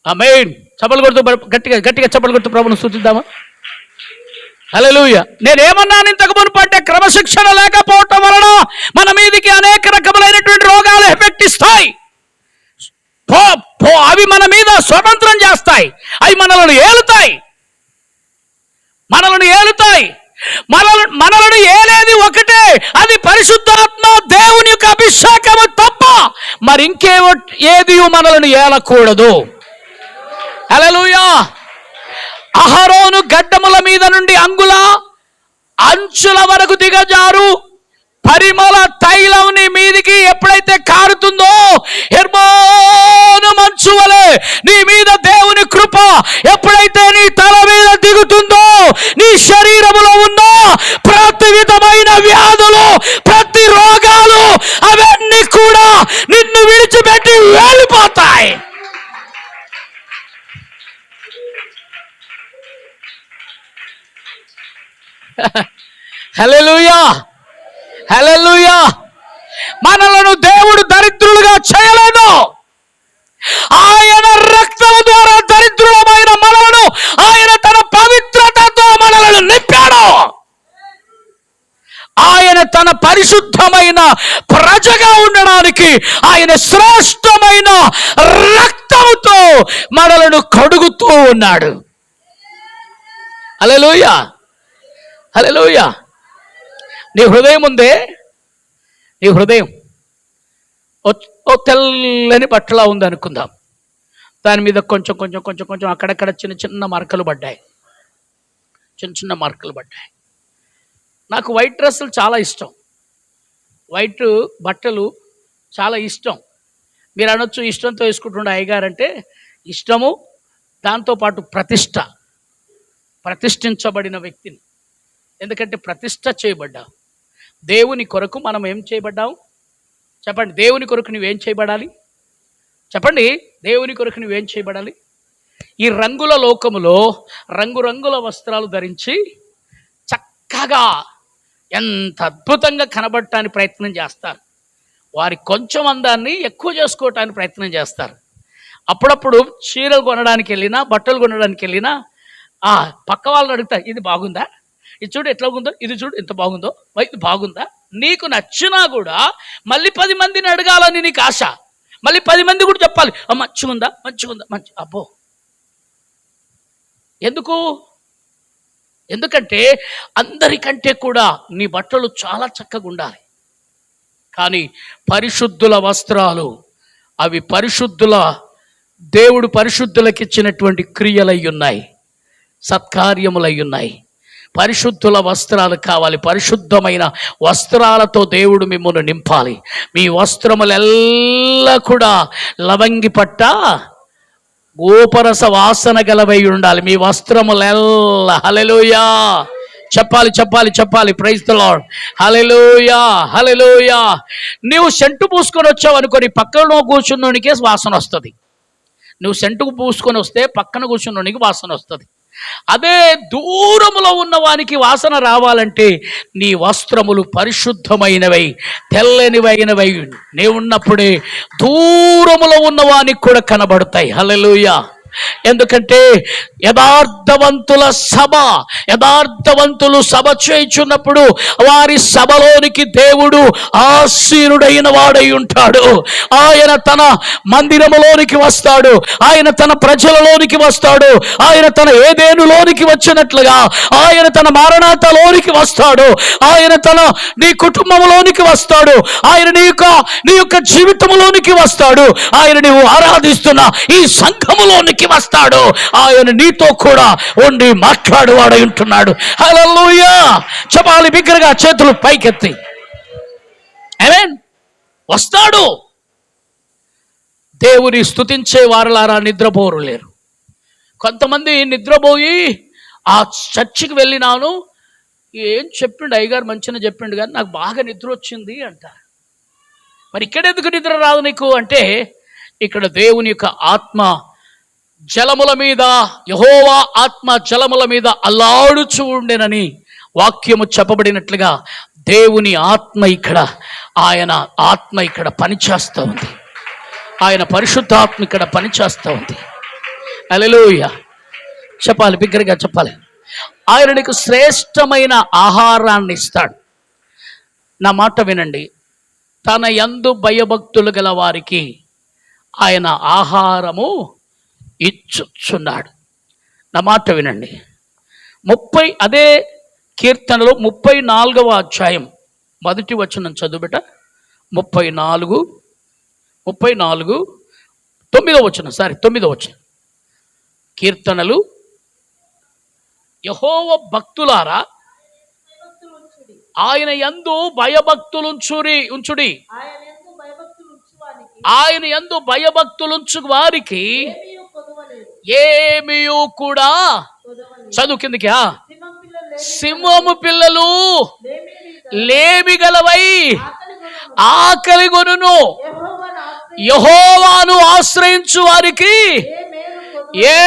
ఆమేన్. చప్పలు కొడుతూ గట్టిగా చప్పలు కొడుతూ ప్రభువును స్తుతిద్దామా. హల్లెలూయా. నేనేమన్నాను ఇంతకు మునుపు అంటే, క్రమశిక్షణ లేకపోవటం వలన మన మీదికి అనేక రకములైనటువంటి రోగాలు ఎఫెక్ట్ ఇస్తాయి. అవి మన మీద స్వతంత్రం చేస్తాయి, అవి మనలను ఏలుతాయి. మనలను ఏలేది ఒకటే, అది పరిశుద్ధాత్మ దేవుని యొక్క అభిషేకము తప్ప మరి ఏది మనలను ఏలకూడదు. హల్లెలూయా. అహరోను గడ్డముల మీద నుండి అంచుల వరకు దిగజారు పరిమళ తైలం నీ మీదికి ఎప్పుడైతే కారుతుందో, హెర్మోను మంచు వలె నీ మీద దేవుని కృప ఎప్పుడైతే నీ తల మీద దిగుతుందో, నీ శరీరంలో ఉన్న ప్రతి విధమైన వ్యాధులు, ప్రతి రోగాలు, అవన్నీ కూడా నిన్ను విడిచిపెట్టి వెళ్ళిపోతాయి. హల్లెలూయా. మనలను దేవుడు దరిద్రులుగా చేయలేదు. ఆయన రక్తము ద్వారా దరిద్రులమైన మనలను ఆయన తన పవిత్రతతో మనలను నింపాడు. ఆయన తన పరిశుద్ధమైన ప్రజగా ఉండడానికి ఆయన శ్రేష్టమైన రక్తముతో మనలను కడుగుతూ ఉన్నాడు. హల్లెలూయా. నీ హృదయం ఉందే, నీ హృదయం ఓ తెల్లని బట్టలా ఉంది అనుకుందాం. దాని మీద కొంచెం అక్కడక్కడ చిన్న మరకలు పడ్డాయి. నాకు వైట్ డ్రెస్సులు చాలా ఇష్టం, వైట్ బట్టలు చాలా ఇష్టం. మీరు అనొచ్చు, ఇష్టంతో వేసుకుంటుండే అయ్యగారంటే ఇష్టము, దాంతోపాటు ప్రతిష్ఠించబడిన వ్యక్తిని. ఎందుకంటే ప్రతిష్ఠ చేయబడ్డావు. దేవుని కొరకు మనం ఏం చేయబడ్డావు? చెప్పండి. దేవుని కొరకు నువ్వేం చేయబడాలి? చెప్పండి. దేవుని కొరకు నువ్వేం చేయబడాలి? ఈ రంగుల లోకములో రంగురంగుల వస్త్రాలు ధరించి చక్కగా ఎంత అద్భుతంగా కనబడటానికి ప్రయత్నం చేస్తారు. వారి కొంచెం అందాన్ని ఎక్కువ చేసుకోవటానికి ప్రయత్నం చేస్తారు. అప్పుడప్పుడు చీరలు కొనడానికి వెళ్ళినా, బట్టలు కొనడానికి వెళ్ళినా పక్క వాళ్ళని అడుగుతారు, ఇది బాగుందా, ఇది చూడు ఎట్లా ఉందో, ఇది చూడు ఎంత బాగుందో, ఇది బాగుందా. నీకు నచ్చినా కూడా మళ్ళీ 10 మందిని అడగాలని నీకు ఆశ, మళ్ళీ 10 మంది కూడా చెప్పాలి మంచిగుందా మంచిగుందా మంచి. అబ్బో, ఎందుకంటే అందరికంటే కూడా నీ బట్టలు చాలా చక్కగా ఉండాలి. కానీ పరిశుద్ధుల వస్త్రాలు అవి దేవుడు పరిశుద్ధులకు ఇచ్చినటువంటి క్రియలై ఉన్నాయి, సత్కార్యములై ఉన్నాయి. పరిశుద్ధుల వస్త్రాలు కావాలి. పరిశుద్ధమైన వస్త్రాలతో దేవుడు మిమ్మల్ని నింపాలి. మీ వస్త్రములెల్లా కూడా లవంగి పట్ట గోపరస వాసన గలవై ఉండాలి మీ వస్త్రములెల్లా. హల్లెలూయా, చెప్పాలి. Praise the lord. Hallelujah, hallelujah. నువ్వు సెంటు పూసుకొని వచ్చావు అనుకోని పక్కన కూర్చున్నోనికే వాసన వస్తుంది. నువ్వు సెంటుకు పూసుకొని వస్తే పక్కన కూర్చున్నోనికి వాసన వస్తుంది. అదే దూరములో ఉన్న వానికి వాసన రావాలంటే నీ వస్త్రములు పరిశుద్ధమైనవై తెల్లనివైనవై నీవున్నప్పుడే దూరములో ఉన్న వానికి కూడా కనబడతాయి. హల్లెలూయా. ఎందుకంటే యథార్థవంతులు సభ చేయుచున్నప్పుడు వారి సభలోనికి దేవుడు ఆసీనుడైన వాడై ఉంటాడు. ఆయన తన మందిరములోనికి వస్తాడు, ఆయన తన ప్రజలలోనికి వస్తాడు, ఆయన తన ఏదేనులోనికి వచ్చినట్లుగా ఆయన తన మారణాతలోనికి వస్తాడు, ఆయన నీ కుటుంబంలోనికి వస్తాడు, ఆయన నీ యొక్క జీవితంలోనికి వస్తాడు, ఆయన నీవు ఆరాధిస్తున్న ఈ సంఘములోనికి వస్తాడు. ఆయన నీతో కూడా ఉండి మాట్లాడువాడై ఉంటున్నాడు. హల్లెలూయా. చెప్పాలి బిగ్గరగా, చేతులు పైకెత్తి. ఆమేన్. వస్తాడు. దేవుని స్తుతించే వారలారా నిద్రపోరు లేరు. కొంతమంది నిద్రపోయి ఆ చర్చికి వెళ్ళినాను, ఏం చెప్పిండు అయ్యగారు, మంచిగా చెప్పిండు కానీ నాకు బాగా నిద్ర వచ్చింది అంటారు. మరి ఇక్కడెందుకు నిద్ర రాదు నీకు అంటే, ఇక్కడ దేవుని యొక్క ఆత్మ జలముల మీద, యెహోవా ఆత్మ జలముల మీద అల్లాడుచూ ఉండెనని వాక్యము చెప్పబడినట్లుగా దేవుని ఆత్మ ఆయన ఆత్మ ఇక్కడ పనిచేస్తూ ఉంది. ఆయన పరిశుద్ధాత్మ ఇక్కడ పనిచేస్తూ ఉంది. హల్లెలూయా. చెప్పాలి బిగ్గరగా, చెప్పాలి. ఆయన నీకు శ్రేష్టమైన ఆహారాన్ని ఇస్తాడు. నా మాట వినండి. తన యందు భయభక్తులు గల వారికి ఆయన ఆహారము ఇచ్చుచున్నాడు. నా మాట వినండి. అదే కీర్తనలో 34వ అధ్యాయం 1వ వచనం చదువుబెట. 34 9వ వచనం. కీర్తనలు. యెహోవా భక్తులారా ఆయన యందు భయభక్తులుంచుడి. ఆయన యందు భయభక్తులుంచు వారికి ఏమీయూ కూడా, చదువు కిందకి, సింహము పిల్లలు లేమి గలవై ఆకలి గొనును. యెహోవాను ఆశ్రయించు వారికి ఏ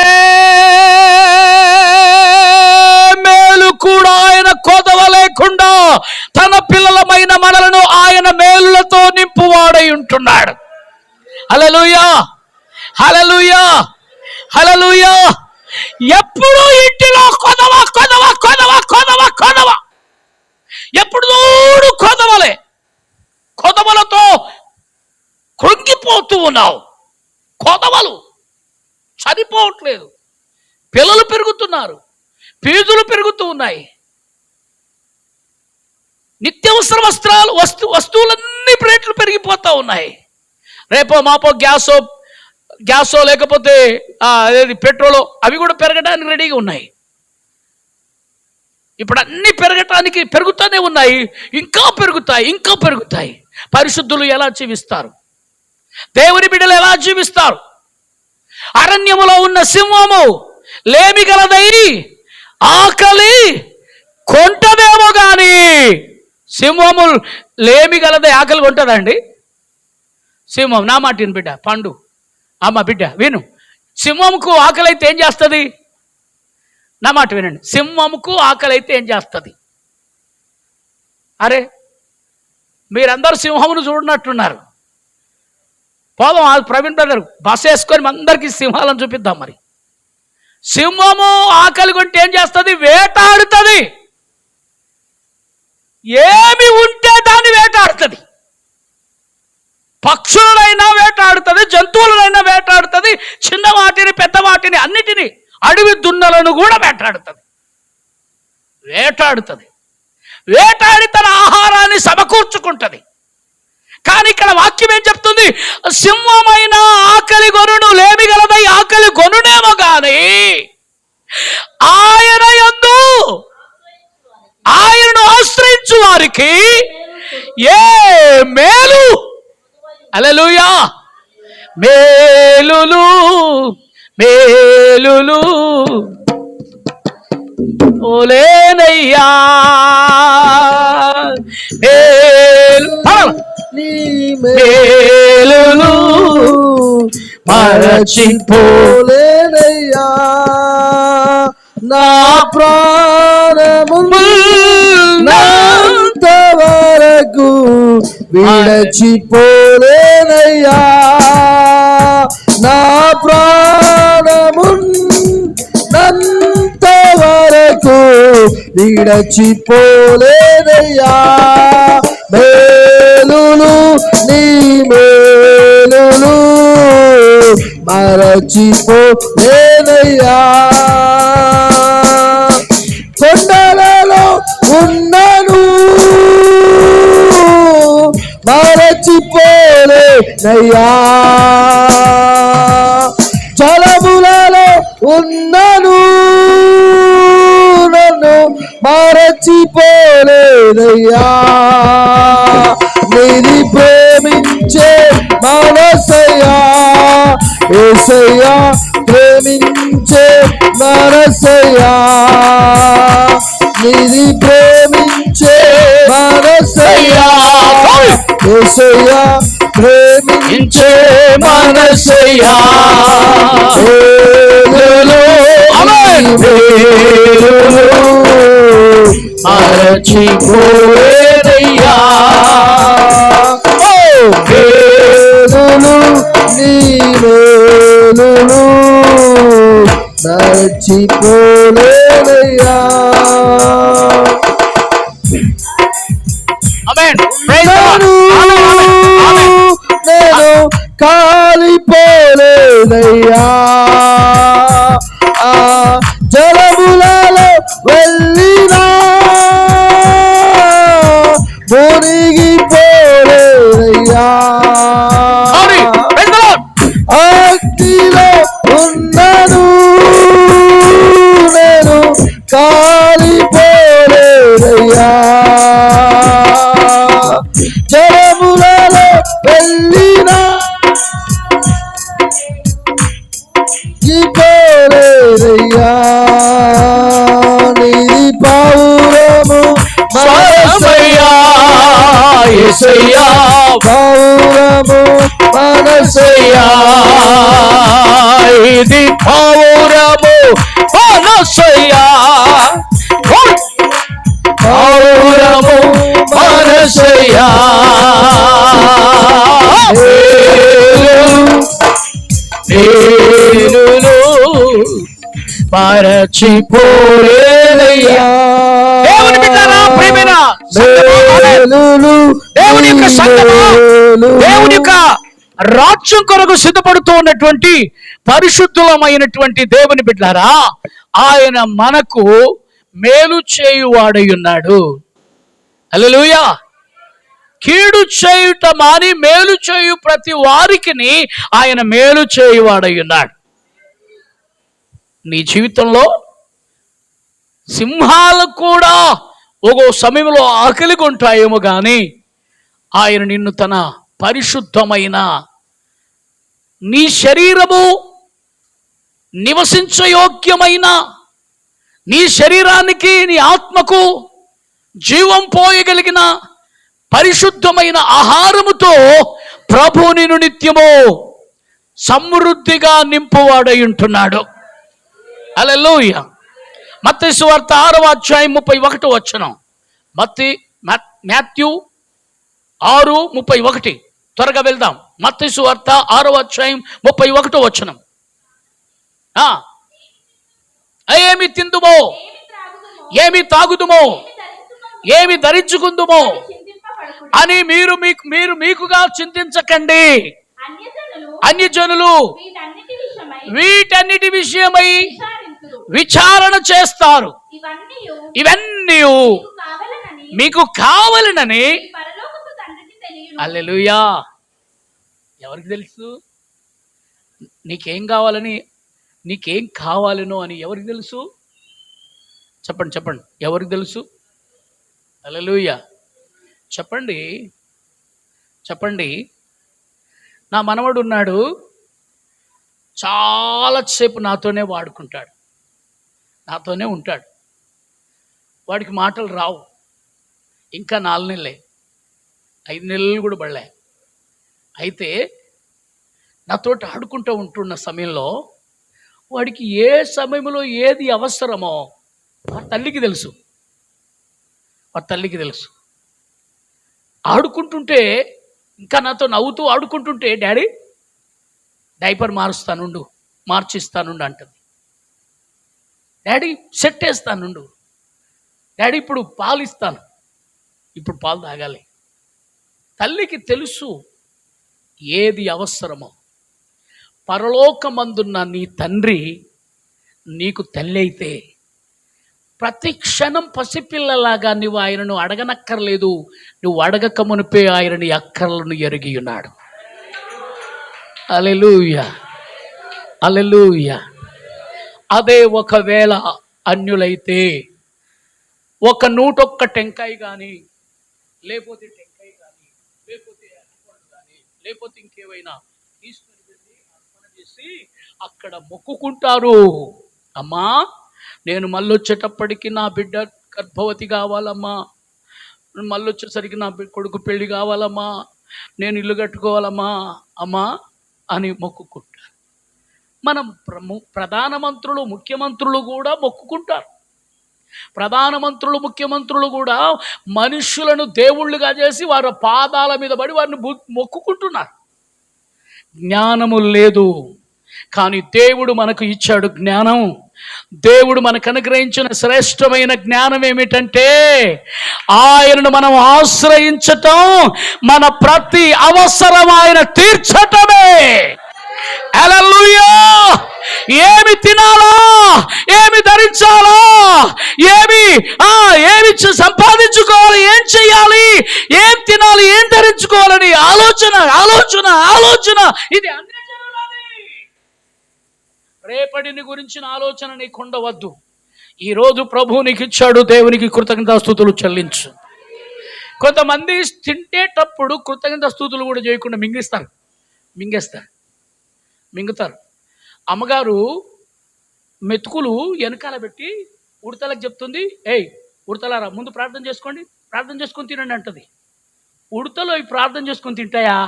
మేలు కూడా ఆయన కొదవ లేకుండా తన పిల్లలమైన మనలను ఆయన మేలులతో నింపువాడై ఉంటున్నాడు. హల్లెలూయా, హల్లెలూయా, హల్లెలూయా. ఎప్పుడు ఇంటిలో కొదవ, ఎప్పుడు కొదవలతో కృంగిపోతూ ఉన్నావు. కొదవలు చనిపోవట్లేదు, పిల్లలు పెరుగుతున్నారు, ఫీజులు పెరుగుతూ ఉన్నాయి, నిత్యావసర వస్తువులన్నీ రేట్లు పెరిగిపోతూ ఉన్నాయి. రేపో మాపో గ్యాసో లేకపోతే అదేది పెట్రోలో అవి కూడా పెరగడానికి రెడీగా ఉన్నాయి. ఇప్పుడు అన్ని పెరుగుతూనే ఉన్నాయి, ఇంకా పెరుగుతాయి. పరిశుద్ధులు ఎలా జీవిస్తారు? దేవుని బిడ్డలు ఎలా జీవిస్తారు? అరణ్యములో ఉన్న సింహము లేమి గలదై ఆకలి కొంటదేమో గాని, సింహము లేమి గలదై ఆకలి కొంటదండి? సింహం, నా మాట విను బిడ్డ, పండు, అమ్మ బిడ్డ విను, సింహంకు ఆకలి అయితే ఏం చేస్తుంది? నా మాట వినండి, సింహంకు ఆకలి అయితే ఏం చేస్తుంది? అరే మీరందరూ సింహమును చూడనట్టున్నారు. పోదాం ప్రవీణ్ బ్రదర్ బస్ వేసుకొని అందరికీ సింహాలను చూపిద్దాం. మరి సింహము ఆకలి కొంటే ఏం చేస్తుంది? వేటాడుతుంది. ఏమి ఉంటే దాన్ని వేటాడుతుంది. పక్షులనైనా వేటాడుతుంది, జంతువులనైనా వేటాడుతుంది, చిన్న వాటిని పెద్ద వాటిని అన్నిటినీ, అడవి దున్నలను కూడా వేటాడుతుంది. వేటాడి తన ఆహారాన్ని సమకూర్చుకుంటుంది. కానీ ఇక్కడ వాక్యం ఏం చెప్తుంది? సింహమైన ఆకలి గొనును లేమిగలదై ఆకలి గొనునేమో గాని ఆయనను ఆశ్రయించు వారికి ఏ మేలు, హల్లెలూయా, మేలులు ఓలేనయ్యా, మేలులు మరచిపోలేనయ్యా, నా ప్రాణమున్నంత వరకు విడచిపోలేనయ్యా, నా ప్రాణమున్నంత వరకు విడచిపోలేనయ్యా, మేలులు నీ మేలులు మరచిపోలేనయ్యా, కొండలలో ఉన్నను మరచిపోలేనయ్యా, జలములలో ఉన్నను నన్ను మరచిపోలేనయ్యా, నీది ప్రేమించే మనసయ్యా, యేసయ్యా ప్రేమించే మనసయ్యా, నీది ప్రేమించే మనసయ్యా, యేసయ్యా ప్రేమించే మనసయ్యా, మరచిపోలేనయ్యా, మేలులు నీ మేలులు మరచిపోలేనయ్యా. నేను కాలిపోలేనయ్యా, జలములలో వెళ్ళినా మునిగిపోలేనయ్యా, అగ్నిలో ఉన్నను నేను కాలిపోలేనయ్యా, జలములలో వెళ్ళినా పోలేనయ్యా, నీది పౌరము మనసయ్యా, యేసయ్యా పౌరము మనసయ్యా, ఇది పౌరము మనసయ్యా, పౌరము మనసయ్యా, మరచిపోలేనయ్యా. దేవుని యొక్క రాజ్యం కొరకు సిద్ధపడుతూ ఉన్నటువంటి పరిశుద్ధులమైనటువంటి దేవుని బిడ్డలారా, ఆయన మనకు మేలు చేయువాడై ఉన్నాడు. హల్లెలూయా. కీడు చేయుట మాని మేలు చేయు ప్రతి వారికి ఆయన మేలు చేయువాడై ఉన్నాడు. నీ జీవితంలో సింహాలు కూడా ఒక సమయంలో ఆకలి కొంటాయేమో కానీ ఆయన నిన్ను తన పరిశుద్ధమైన నీ శరీరము నివసించయోగ్యమైన నీ శరీరానికి నీ ఆత్మకు జీవం పోయగలిగిన పరిశుద్ధమైన ఆహారముతో ప్రభు నిన్ను నిత్యము సమృద్ధిగా నింపువాడై ఉంటున్నాడు. హల్లెలూయా. మత్తయి సువార్త 6వ అధ్యాయం 31వ వచనం. మాథ్యూ 6:31. త్వరగా వెళ్దాం. మత్తయి సువార్త 6వ అధ్యాయం 31వ వచనం. ఏమి తిందుమో, ఏమి తాగుదుమో, ఏమి ధరించుకుందుమో అని మీరు మీకుగా చింతించకండి. అన్యజనులు వీటన్నిటి విషయమై విచారణ చేస్తారు. ఇవన్నీ మీకు కావాలనని. హల్లెలూయా. ఎవరికి తెలుసు నీకేం కావాలని, నీకేం కావాలనో అని ఎవరికి తెలుసు? చెప్పండి చెప్పండి, ఎవరికి తెలుసు? హల్లెలూయా. చెప్పండి చెప్పండి. నా మనవడు ఉన్నాడు, చాలాసేపు నాతోనే వాడుకుంటాడు, నాతోనే ఉంటాడు. వాడికి మాటలు రావు. ఇంకా 4 నెలలే, 5 నెలలు కూడా పడలే. అయితే నాతోటి ఆడుకుంటూ ఉంటున్న సమయంలో వాడికి ఏ సమయంలో ఏది అవసరమో వాడి తల్లికి తెలుసు. వాడి తల్లికి తెలుసు. ఆడుకుంటుంటే, ఇంకా నాతో నవ్వుతూ ఆడుకుంటుంటే, డాడీ డైపర్ మారుస్తానుండు, మార్చిస్తానుండు అంటుంది. డాడీ సెట్ వేస్తానుండు, డాడీ ఇప్పుడు పాలు ఇస్తాను, ఇప్పుడు పాలు తాగాలి. తల్లికి తెలుసు ఏది అవసరమో. పరలోకమందున్న నీ తండ్రి నీకు తల్లి అయితే ప్రతి క్షణం పసిపిల్లలాగా నువ్వు ఆయనను అడగనక్కర్లేదు. నువ్వు అడగక మునిపే ఆయన నీ అక్కర్లను ఎరిగి ఉన్నాడు. హల్లెలూయా, హల్లెలూయా. అదే ఒకవేళ అన్యులైతే 101 టెంకాయ కానీ, లేకపోతే టెంకాయ కానీ, లేకపోతే అరటిపండు కానీ, లేకపోతే ఇంకేమైనా తీసుకుని వెళ్ళి అర్పణ చేసి అక్కడ మొక్కుకుంటారు. అమ్మా, నేను మళ్ళీ వచ్చేటప్పటికి నా బిడ్డ గర్భవతి కావాలమ్మా, మళ్ళీ వచ్చేసరికి నా కొడుకు పెళ్లి కావాలమ్మా, నేను ఇల్లు కట్టుకోవాలమ్మా అమ్మా అని మొక్కుకుంటారు. మనం ప్రధానమంత్రులు, ముఖ్యమంత్రులు కూడా మొక్కుకుంటారు. ప్రధానమంత్రులు, ముఖ్యమంత్రులు కూడా మనుషులను దేవుళ్ళుగా చేసి వారి పాదాల మీద పడి వారిని మొక్కుకుంటున్నారు. జ్ఞానము లేదు, కానీ దేవుడు మనకు ఇచ్చాడు జ్ఞానం. దేవుడు మనకు అనుగ్రహించిన శ్రేష్టమైన జ్ఞానం ఏమిటంటే ఆయనను మనం ఆశ్రయించటం, మన ప్రతి అవసరం ఆయన తీర్చటమే. హల్లెలూయా. ఏమి తినాలా, ఏమి ధరించాలా, ఏమి సంపాదించుకోవాలి, ఏం చెయ్యాలి, ఏం తినాలి, ఏం ధరించుకోవాలని ఆలోచన ఆలోచన ఆలోచన ఇది అన్యజనులది. రేపటిని గురించిన ఆలోచన నీకు ఉండవద్దు. ఈరోజు ప్రభువు నీకు ఇచ్చాడు, దేవునికి కృతజ్ఞతాస్తుతులు చెల్లించు. కొంతమంది తింటేటప్పుడు కృతజ్ఞతాస్తుతులు కూడా చేయకుండా మింగుతారు. అమ్మగారు మెతుకులు వెనకాల పెట్టి ఉడతలకు చెప్తుంది, ఏయ్ ఉడతలారా ముందు ప్రార్థన చేసుకోండి, ప్రార్థన చేసుకొని తినండి అంటది. ఉడతలు అవి ప్రార్థన చేసుకొని తింటాయా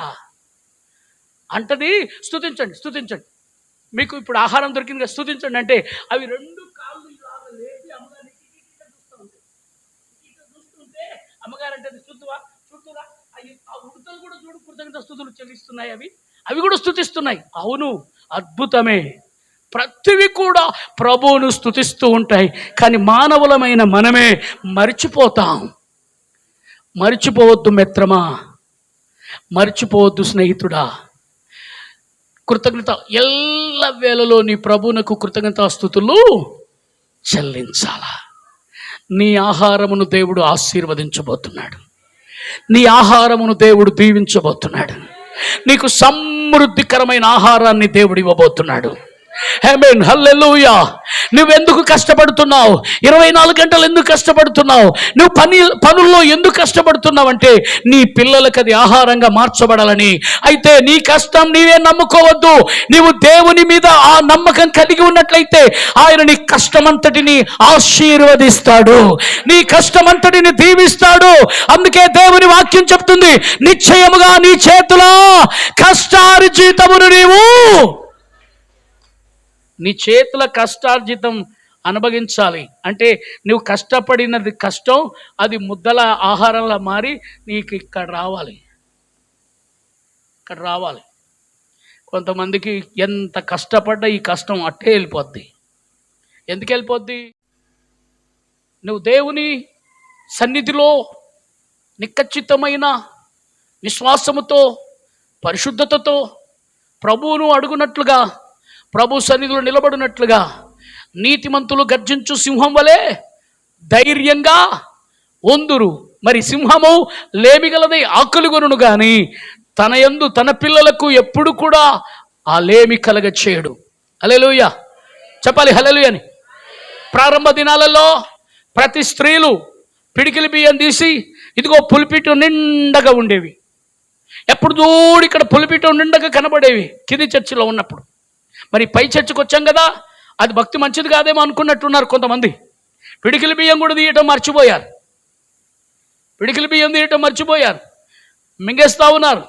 అంటది. స్తుతించండి, మీకు ఇప్పుడు ఆహారం దొరికింది కదా, స్తుతించండి అంటే అవి 2 కాళ్ళు ఇలాగ లేపి అమ్మగారిని చూస్తుంటే అమ్మగారు అంటే చూద్దురా అవి ఆ ఉడతలు కూడా చూడు కృతజ్ఞతాస్తుతులు చెల్లిస్తున్నాయి, అవి కూడా స్తుతిస్తున్నాయి. అవును, అద్భుతమే. ప్రతివి కూడా ప్రభువును స్తుతిస్తూ ఉంటాయి. కానీ మానవులమైన మనమే మరిచిపోతాం. మరిచిపోవద్దు మిత్రమా, మరిచిపోవద్దు స్నేహితుడా. కృతజ్ఞత ఎల్ల వేళలో నీ ప్రభువునకు కృతజ్ఞతాస్తుతులు చెల్లించాలా. నీ ఆహారమును దేవుడు ఆశీర్వదించబోతున్నాడు, నీ ఆహారమును దేవుడు దీవించబోతున్నాడు, నీకు సమృద్ధికరమైన ఆహారాన్ని దేవుడు ఇవ్వబోతున్నాడు. ఆమేన్, హల్లెలూయా. నువ్వెందుకు కష్టపడుతున్నావు? 24 గంటలు ఎందుకు కష్టపడుతున్నావు? నువ్వు పనుల్లో ఎందుకు కష్టపడుతున్నావు అంటే నీ పిల్లలకు అది ఆహారంగా మార్చబడాలని. అయితే నీ కష్టం నీవే నమ్ముకోవద్దు. నీవు దేవుని మీద ఆ నమ్మకం కలిగి ఉన్నట్లయితే ఆయన నీ కష్టమంతటిని ఆశీర్వదిస్తాడు, నీ కష్టమంతటిని దీవిస్తాడు. అందుకే దేవుని వాక్యం చెప్తుంది, నిశ్చయముగా నీ చేతుల కష్టార్జితమును నీ చేతుల కష్టార్జితం అనుభవించాలి. అంటే నువ్వు కష్టపడినది కష్టం అది ముద్దల ఆహారంలా మారి నీకు ఇక్కడ రావాలి. కొంతమందికి ఎంత కష్టపడ్డా ఈ కష్టం అట్టే వెళ్ళిపోద్ది. ఎందుకు వెళ్ళిపోద్ది? నువ్వు దేవుని సన్నిధిలో నిక్కచ్చితమైన విశ్వాసముతో పరిశుద్ధతతో ప్రభువును అడుగునట్లుగా, ప్రభు సన్నిధిలో నిలబడినట్లుగా నీతిమంతులు గర్జించు సింహం వలె ధైర్యంగా ఉందురు. మరి సింహము లేమిగలదై ఆకలిగొనును గాని తన యందు తన పిల్లలకు ఎప్పుడు కూడా ఆ లేమి కలగ చేయడు. హల్లెలూయా చెప్పాలి, హల్లెలూయా అని. ప్రారంభ దినాలలో ప్రతి స్త్రీలు పిడికిలి బియ్యం తీసి ఇదిగో పులిపిటు నిండగా ఉండేవి. ఎప్పుడు చూడు ఇక్కడ పులిపిటు నిండగా కనబడేవి కింది చర్చిలో ఉన్నప్పుడు. మరి పై చర్చికి వచ్చాం కదా, అది భక్తి మంచిది కాదేమో అనుకున్నట్టున్నారు కొంతమంది. పిడికిలి బియ్యం కూడా తీయటం మర్చిపోయారు. మింగేస్తూ ఉన్నారు.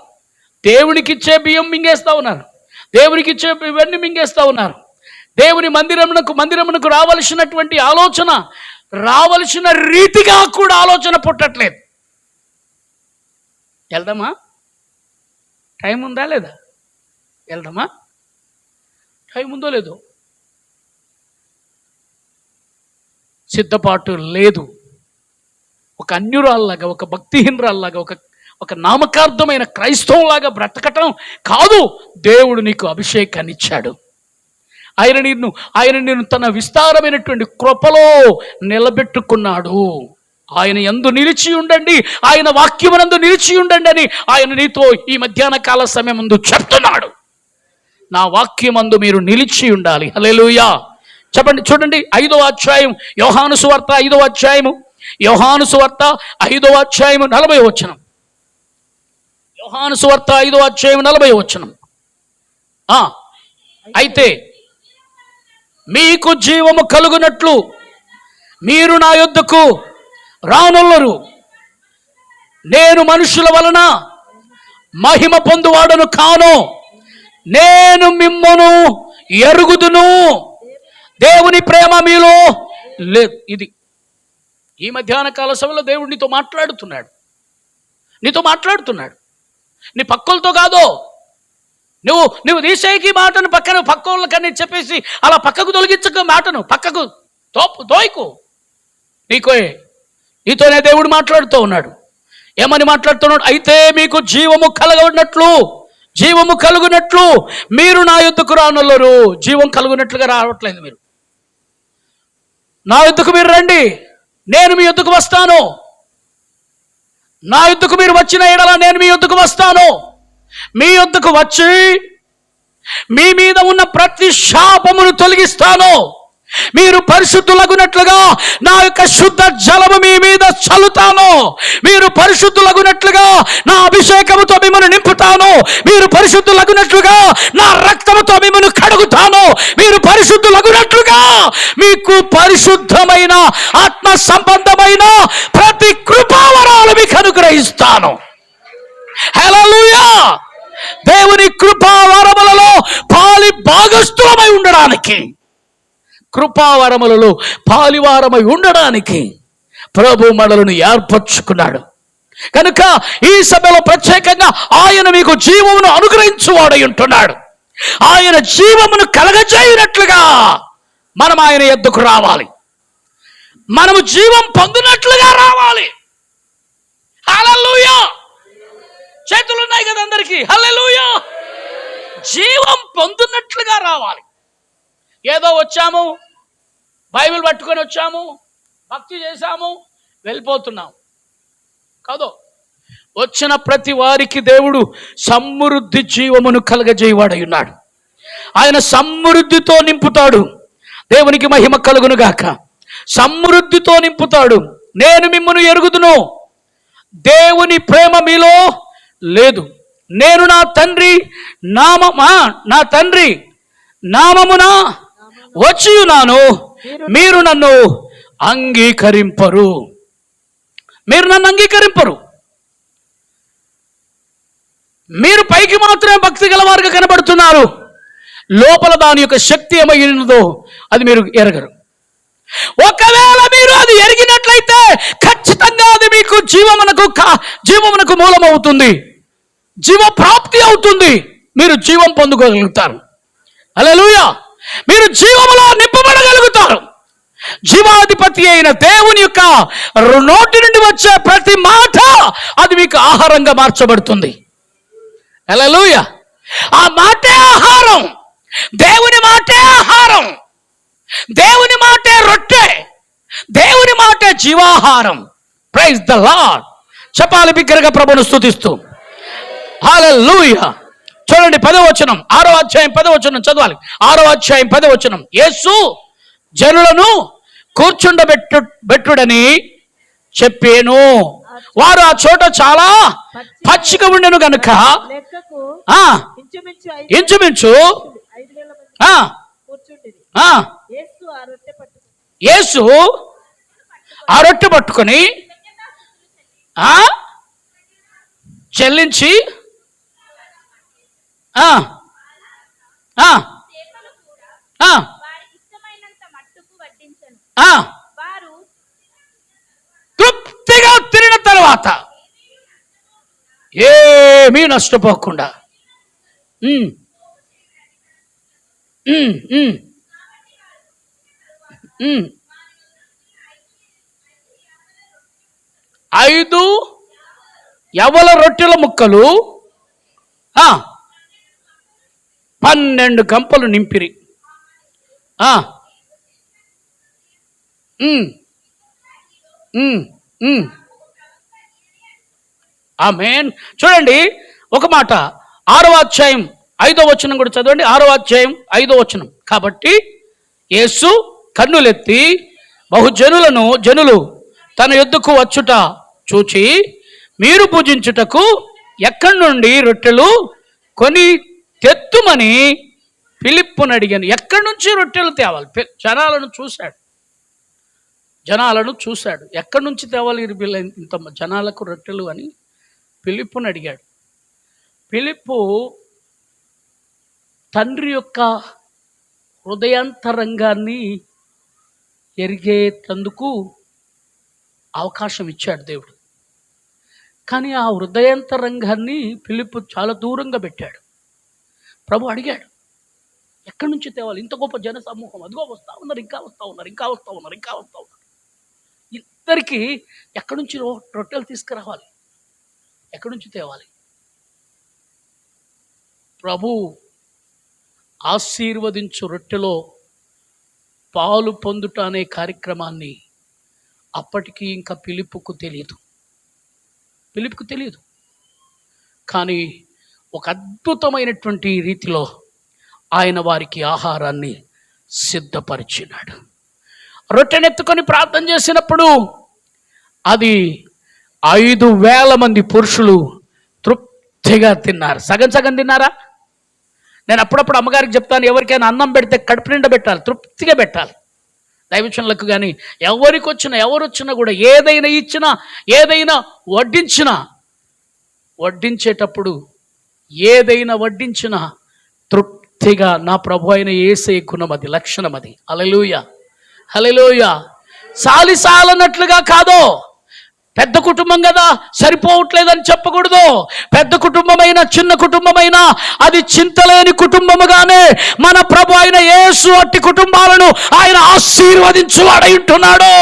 దేవునికి ఇచ్చే బియ్యం మింగేస్తూ ఉన్నారు. దేవునికి ఇచ్చే ఇవన్నీ మింగేస్తూ ఉన్నారు. దేవుని మందిరమునకు రావలసినటువంటి ఆలోచన రావలసిన రీతిగా కూడా ఆలోచన పుట్టట్లేదు. వెళ్దామా? టైం ఉందా లేదా? వెళ్దామా? టైం ఉందో లేదో? సిద్ధపాటు లేదు. ఒక అన్యురాల్లాగా, ఒక భక్తిహీనరాల్లాగా, ఒక నామకార్థమైన క్రైస్తవంలాగా బ్రతకటం కాదు. దేవుడు నీకు అభిషేకాన్ని ఇచ్చాడు. ఆయన నిన్ను తన విస్తారమైనటువంటి కృపలో నిలబెట్టుకున్నాడు. ఆయన యందు నిలిచి ఉండండి, ఆయన వాక్యమునందు నిలిచి ఉండండి అని ఆయన నీతో ఈ మధ్యాహ్న కాల సమయం ముందు చెప్తున్నాడు. నా వాక్యమందు మీరు నిలిచి ఉండాలి. హల్లెలూయా చెప్పండి. చూడండి 5వ అధ్యాయం యోహాను సువార్త 5వ అధ్యాయము 40వ వచనం. యోహాను సువార్త 5వ అధ్యాయం 40వ వచనం. అయితే మీకు జీవము కలుగునట్లు మీరు నా యొద్దకు రానుల్లరు. నేను మనుషుల వలన మహిమ పొందువాడను కాను, నేను మిమ్మను ఎరుగుదును. దేవుని ప్రేమ మీలో లేదు. ఇది ఈ మధ్యాహ్న కాల సమయంలో దేవుడు నీతో మాట్లాడుతున్నాడు. నీ పక్కలతో కాదు. నువ్వు తీసేకి మాటను పక్కోళ్ళకని చెప్పేసి అలా పక్కకు తొలగించక మాటను పక్కకు తోయకు. నీతోనే దేవుడు మాట్లాడుతూ ఉన్నాడు. ఏమని మాట్లాడుతున్నాడు? అయితే మీకు జీవము కలుగునట్లు మీరు నా యొద్దకు రానుల్లరు. జీవం కలుగునట్లుగా రావట్లేదు. మీరు నా యొద్దకు మీరు రండి, నేను మీ యొద్దకు వస్తాను. నా యొద్దకు మీరు వచ్చిన ఎడల నేను మీ యొద్దకు వస్తాను. మీ యొద్దకు వచ్చి మీ మీద ఉన్న ప్రతి శాపమును తొలగిస్తాను. మీరు పరిశుద్ధులగునట్లుగా నా యొక్క శుద్ధ జలము మీ మీద చల్లుతాను. మీరు పరిశుద్ధులగునట్లుగా నా అభిషేకముతో మిమ్మల్ని నింపుతాను. మీరు పరిశుద్ధులగునట్లుగా నా రక్తముతో మిమ్మల్ని కడుగుతాను. మీరు పరిశుద్ధులగునట్లుగా మీకు పరిశుద్ధమైన ఆత్మ సంబంధమైన ప్రతి కృపావరాలు మీకు అనుగ్రహిస్తాను. హల్లెలూయా. దేవుని కృపావరములలో పాలి భాగస్థులమై ఉండడానికి, కృపావరములలో పాలివారమై ఉండడానికి ప్రభు మనలను ఏర్పరచుకున్నాడు. కనుక ఈ సభలో ప్రత్యేకంగా ఆయన మీకు జీవమును అనుగ్రహించువాడై ఉంటున్నాడు. ఆయన జీవమును కలగజేయనట్లుగా మనం ఆయన యొద్దకు రావాలి. మనము జీవం పొందినట్లుగా రావాలి. హల్లెలూయా. చేతులు ఉన్నాయి కదా అందరికీ? హల్లెలూయా. జీవం పొందినట్లుగా రావాలి. ఏదో వచ్చాము, బైబిల్ పట్టుకొని వచ్చాము, భక్తి చేశాము, వెళ్ళిపోతున్నాం కాదు. వచ్చిన ప్రతి వారికి దేవుడు సమృద్ధి జీవమును కలగజేయవాడై ఉన్నాడు. ఆయన సమృద్ధితో నింపుతాడు. దేవునికి మహిమ కలుగును గాక. సమృద్ధితో నింపుతాడు. నేను మిమ్మును ఎరుగుదును, దేవుని ప్రేమ మీలో లేదు. నేను నా తండ్రి నామమున వచ్చి ఉన్నాను, మీరు నన్ను అంగీకరింపరు. మీరు పైకి మాత్రమే భక్తి గలవారుగా కనబడుతున్నారు, లోపల దాని యొక్క శక్తి ఏమైనదో అది మీరు ఎరగరు. ఒకవేళ మీరు అది ఎరిగినట్లయితే ఖచ్చితంగా అది మీకు జీవమునకు మూలమవుతుంది, జీవ ప్రాప్తి అవుతుంది. మీరు జీవం పొందుకోగలుగుతారు. హల్లెలూయా. మీరు జీవములో నింపబడగలుగుతారు. జీవాధిపతి అయిన దేవుని యొక్క నోటి నుండి వచ్చే ప్రతి మాట అది మీకు ఆహారంగా మార్చబడుతుంది. హల్లెలూయా. ఆ మాటే ఆహారం. దేవుని మాటే ఆహారం. దేవుని మాటే రొట్టె. దేవుని మాటే జీవాహారం. Praise the lord. చెప్పాలి బిగ్గరగా ప్రభువును స్తుతిస్తూ. హల్లెలూయా. చూడండి 10వ వచనం, 6వ అధ్యాయం 10వ వచనం చదవాలి. 6వ అధ్యాయం 10వ వచనం. యేసు జనులను కూర్చుండబెట్టుడని చెప్పాను. వారు ఆ చోట చాలా పచ్చిగా ఉండెను గనుక ఇంచుమించు యేసు ఆ రొట్టె పట్టుకొని చెల్లించి తృప్తిగా తిరిగిన తర్వాత ఏమీ నష్టపోకుండా ఐదు యవల రొట్టెల ముక్కలు 12 గంపలు నింపిరి. ఆమేన్. చూడండి ఒక మాట, 6వ అధ్యాయం 5వ వచనం కూడా చదవండి. 6వ అధ్యాయం 5వ వచనం. కాబట్టి యేసు కన్నులెత్తి జనులు తన యొద్దకు వచ్చుట చూచి, మీరు పూజించుటకు ఎక్కడి నుండి రొట్టెలు కొని తెత్తుమని ఫిలిప్పును అడిగాను. ఎక్కడి నుంచి రొట్టెలు తేవాలి? జనాలను చూశాడు. ఎక్కడి నుంచి తేవాలి ఇంత జనాలకు రొట్టెలు అని ఫిలిప్పును అడిగాడు. ఫిలిప్పు తండ్రి యొక్క హృదయాంతరంగాన్ని ఎరిగేటందుకు అవకాశం ఇచ్చాడు దేవుడు. కానీ ఆ హృదయాంతరంగాన్ని ఫిలిప్పు చాలా దూరంగా పెట్టాడు. ప్రభు అడిగాడు, ఎక్కడి నుంచి తేవాలి? ఇంత గొప్ప జన సమూహం, అదిగో వస్తూ ఉన్నారు, ఇంకా వస్తూ ఉన్నారు. ఇద్దరికి ఎక్కడి నుంచి రొట్టెలు తీసుకురావాలి? ఎక్కడి నుంచి తేవాలి? ప్రభు ఆశీర్వదించు రొట్టెలో పాలు పొందుట అనే కార్యక్రమాన్ని అప్పటికి ఇంకా ఫిలిప్పుకు తెలియదు. కానీ ఒక అద్భుతమైనటువంటి రీతిలో ఆయన వారికి ఆహారాన్ని సిద్ధపరిచినాడు. రొట్టెనెత్తుకొని ప్రార్థన చేసినప్పుడు అది 5,000 మంది పురుషులు తృప్తిగా తిన్నారు. సగం తిన్నారా? నేను అప్పుడప్పుడు అమ్మగారికి చెప్తాను, ఎవరికైనా అన్నం పెడితే కడుపు నిండా పెట్టాలి, తృప్తిగా పెట్టాలి. దైవజనులకు కానీ ఎవరు వచ్చినా కూడా ఏదైనా ఇచ్చినా, ఏదైనా వడ్డించేటప్పుడు ఏదైనా వడ్డించినా తృప్తిగా, నా ప్రభు అయిన యేసయ్య గుణం అది, లక్షణం అది. హల్లెలూయా. సాలిసాలన్నట్లుగా కాదు. పెద్ద కుటుంబం కదా, సరిపోవట్లేదని చెప్పకూడదు. పెద్ద కుటుంబమైన చిన్న కుటుంబమైన అది చింతలేని కుటుంబముగానే మన ప్రభు అయిన యేసు అట్టి కుటుంబాలను ఆయన ఆశీర్వదించువాడై ఉంటున్నాడు.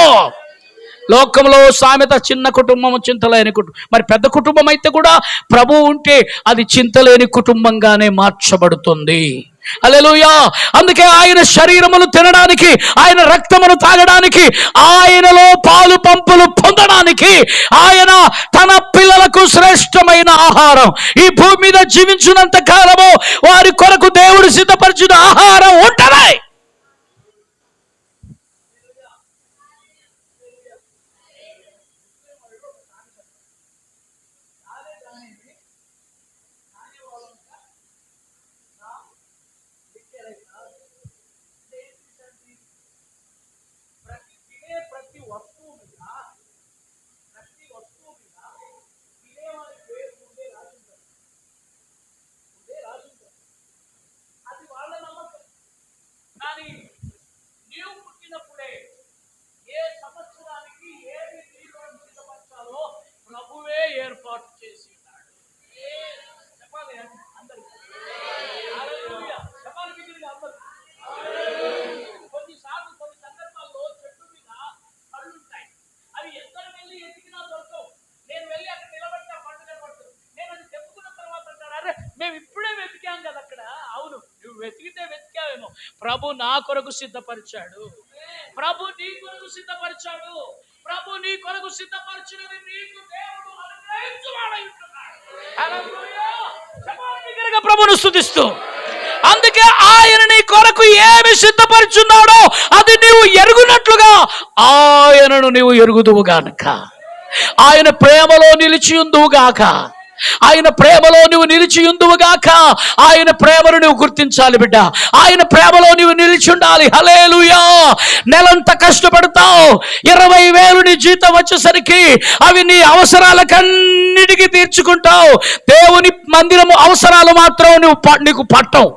లోకంలో సామెత, చిన్న కుటుంబము చింతలేని కుటుంబం. మరి పెద్ద కుటుంబం అయితే కూడా ప్రభు ఉంటే అది చింతలేని కుటుంబంగానే మార్చబడుతుంది. హల్లెలూయా. అందుకే ఆయన శరీరమును తినడానికి, ఆయన రక్తమును తాగడానికి, ఆయనలో పాలు పంపులు పొందడానికి, ఆయన తన పిల్లలకు శ్రేష్టమైన ఆహారం, ఈ భూమి మీద జీవించినంత కాలము వారి కొరకు దేవుడు సిద్ధపరిచిన ఆహారం ఉంటది. కానీ నీవు పుట్టినప్పుడే ఏ సంవత్సరానికి ఏమి నీళ్ళను సిద్ధపరచాలో ప్రభువే ఏర్పాటు చేసి ఉన్నాడు. చెప్పాలి అందరికీ. హల్లెలూయా. చెప్పాలి బిడ్డలుగా అందరూ. కొన్నిసార్లు కొన్ని సందర్భాల్లో చెట్టు మీద పళ్ళు ఉంటాయి. అవి ఎక్కడ వెళ్ళి ఎతికినా దొరకవు. నేను వెళ్ళి అక్కడ నిలబడితే పండు కనబడుతుంది. నేను అది తెప్పుకున్న తర్వాత అంటారు, అరే మేము ఇప్పుడే వెతికాం కదా అక్కడ. అవును, నువ్వు వెతికితే వెతికావేమో. ప్రభు నా కొరకు సిద్ధపరిచాడు. ప్రభు నీ కొరకు సిద్ధపరిచాడు. ప్రభు నీ కొరకు సిద్ధపరిచినది నీకు దేవుడు అనుగ్రహించువాడై ఉంటున్నాడు. హల్లెలూయా. చెప్పాలి ప్రభువును స్తుతిస్తూ. అందుకే ఆయన నీ కొరకు ఏమి సిద్ధపరిచున్నాడో అది నీవు ఎరుగునట్లుగా ఆయనను నీవు ఎరుగుదువు గాక. ఆయన ప్రేమలో నిలిచి ఉందువుగాక. ఆయన ప్రేమలో నువ్వు నిలిచి ఉందువుగాక. ఆయన ప్రేమను నువ్వు గుర్తించాలి బిడ్డ. ఆయన ప్రేమలో నువ్వు నిలిచి ఉండాలి. హల్లెలూయా. నెలంతా కష్టపడతావు, 20,000 నీ జీతం వచ్చేసరికి అవి నీ అవసరాలకన్నిటికీ తీర్చుకుంటావు. దేవుని మందిరము అవసరాలు మాత్రం నీకు పట్టవు.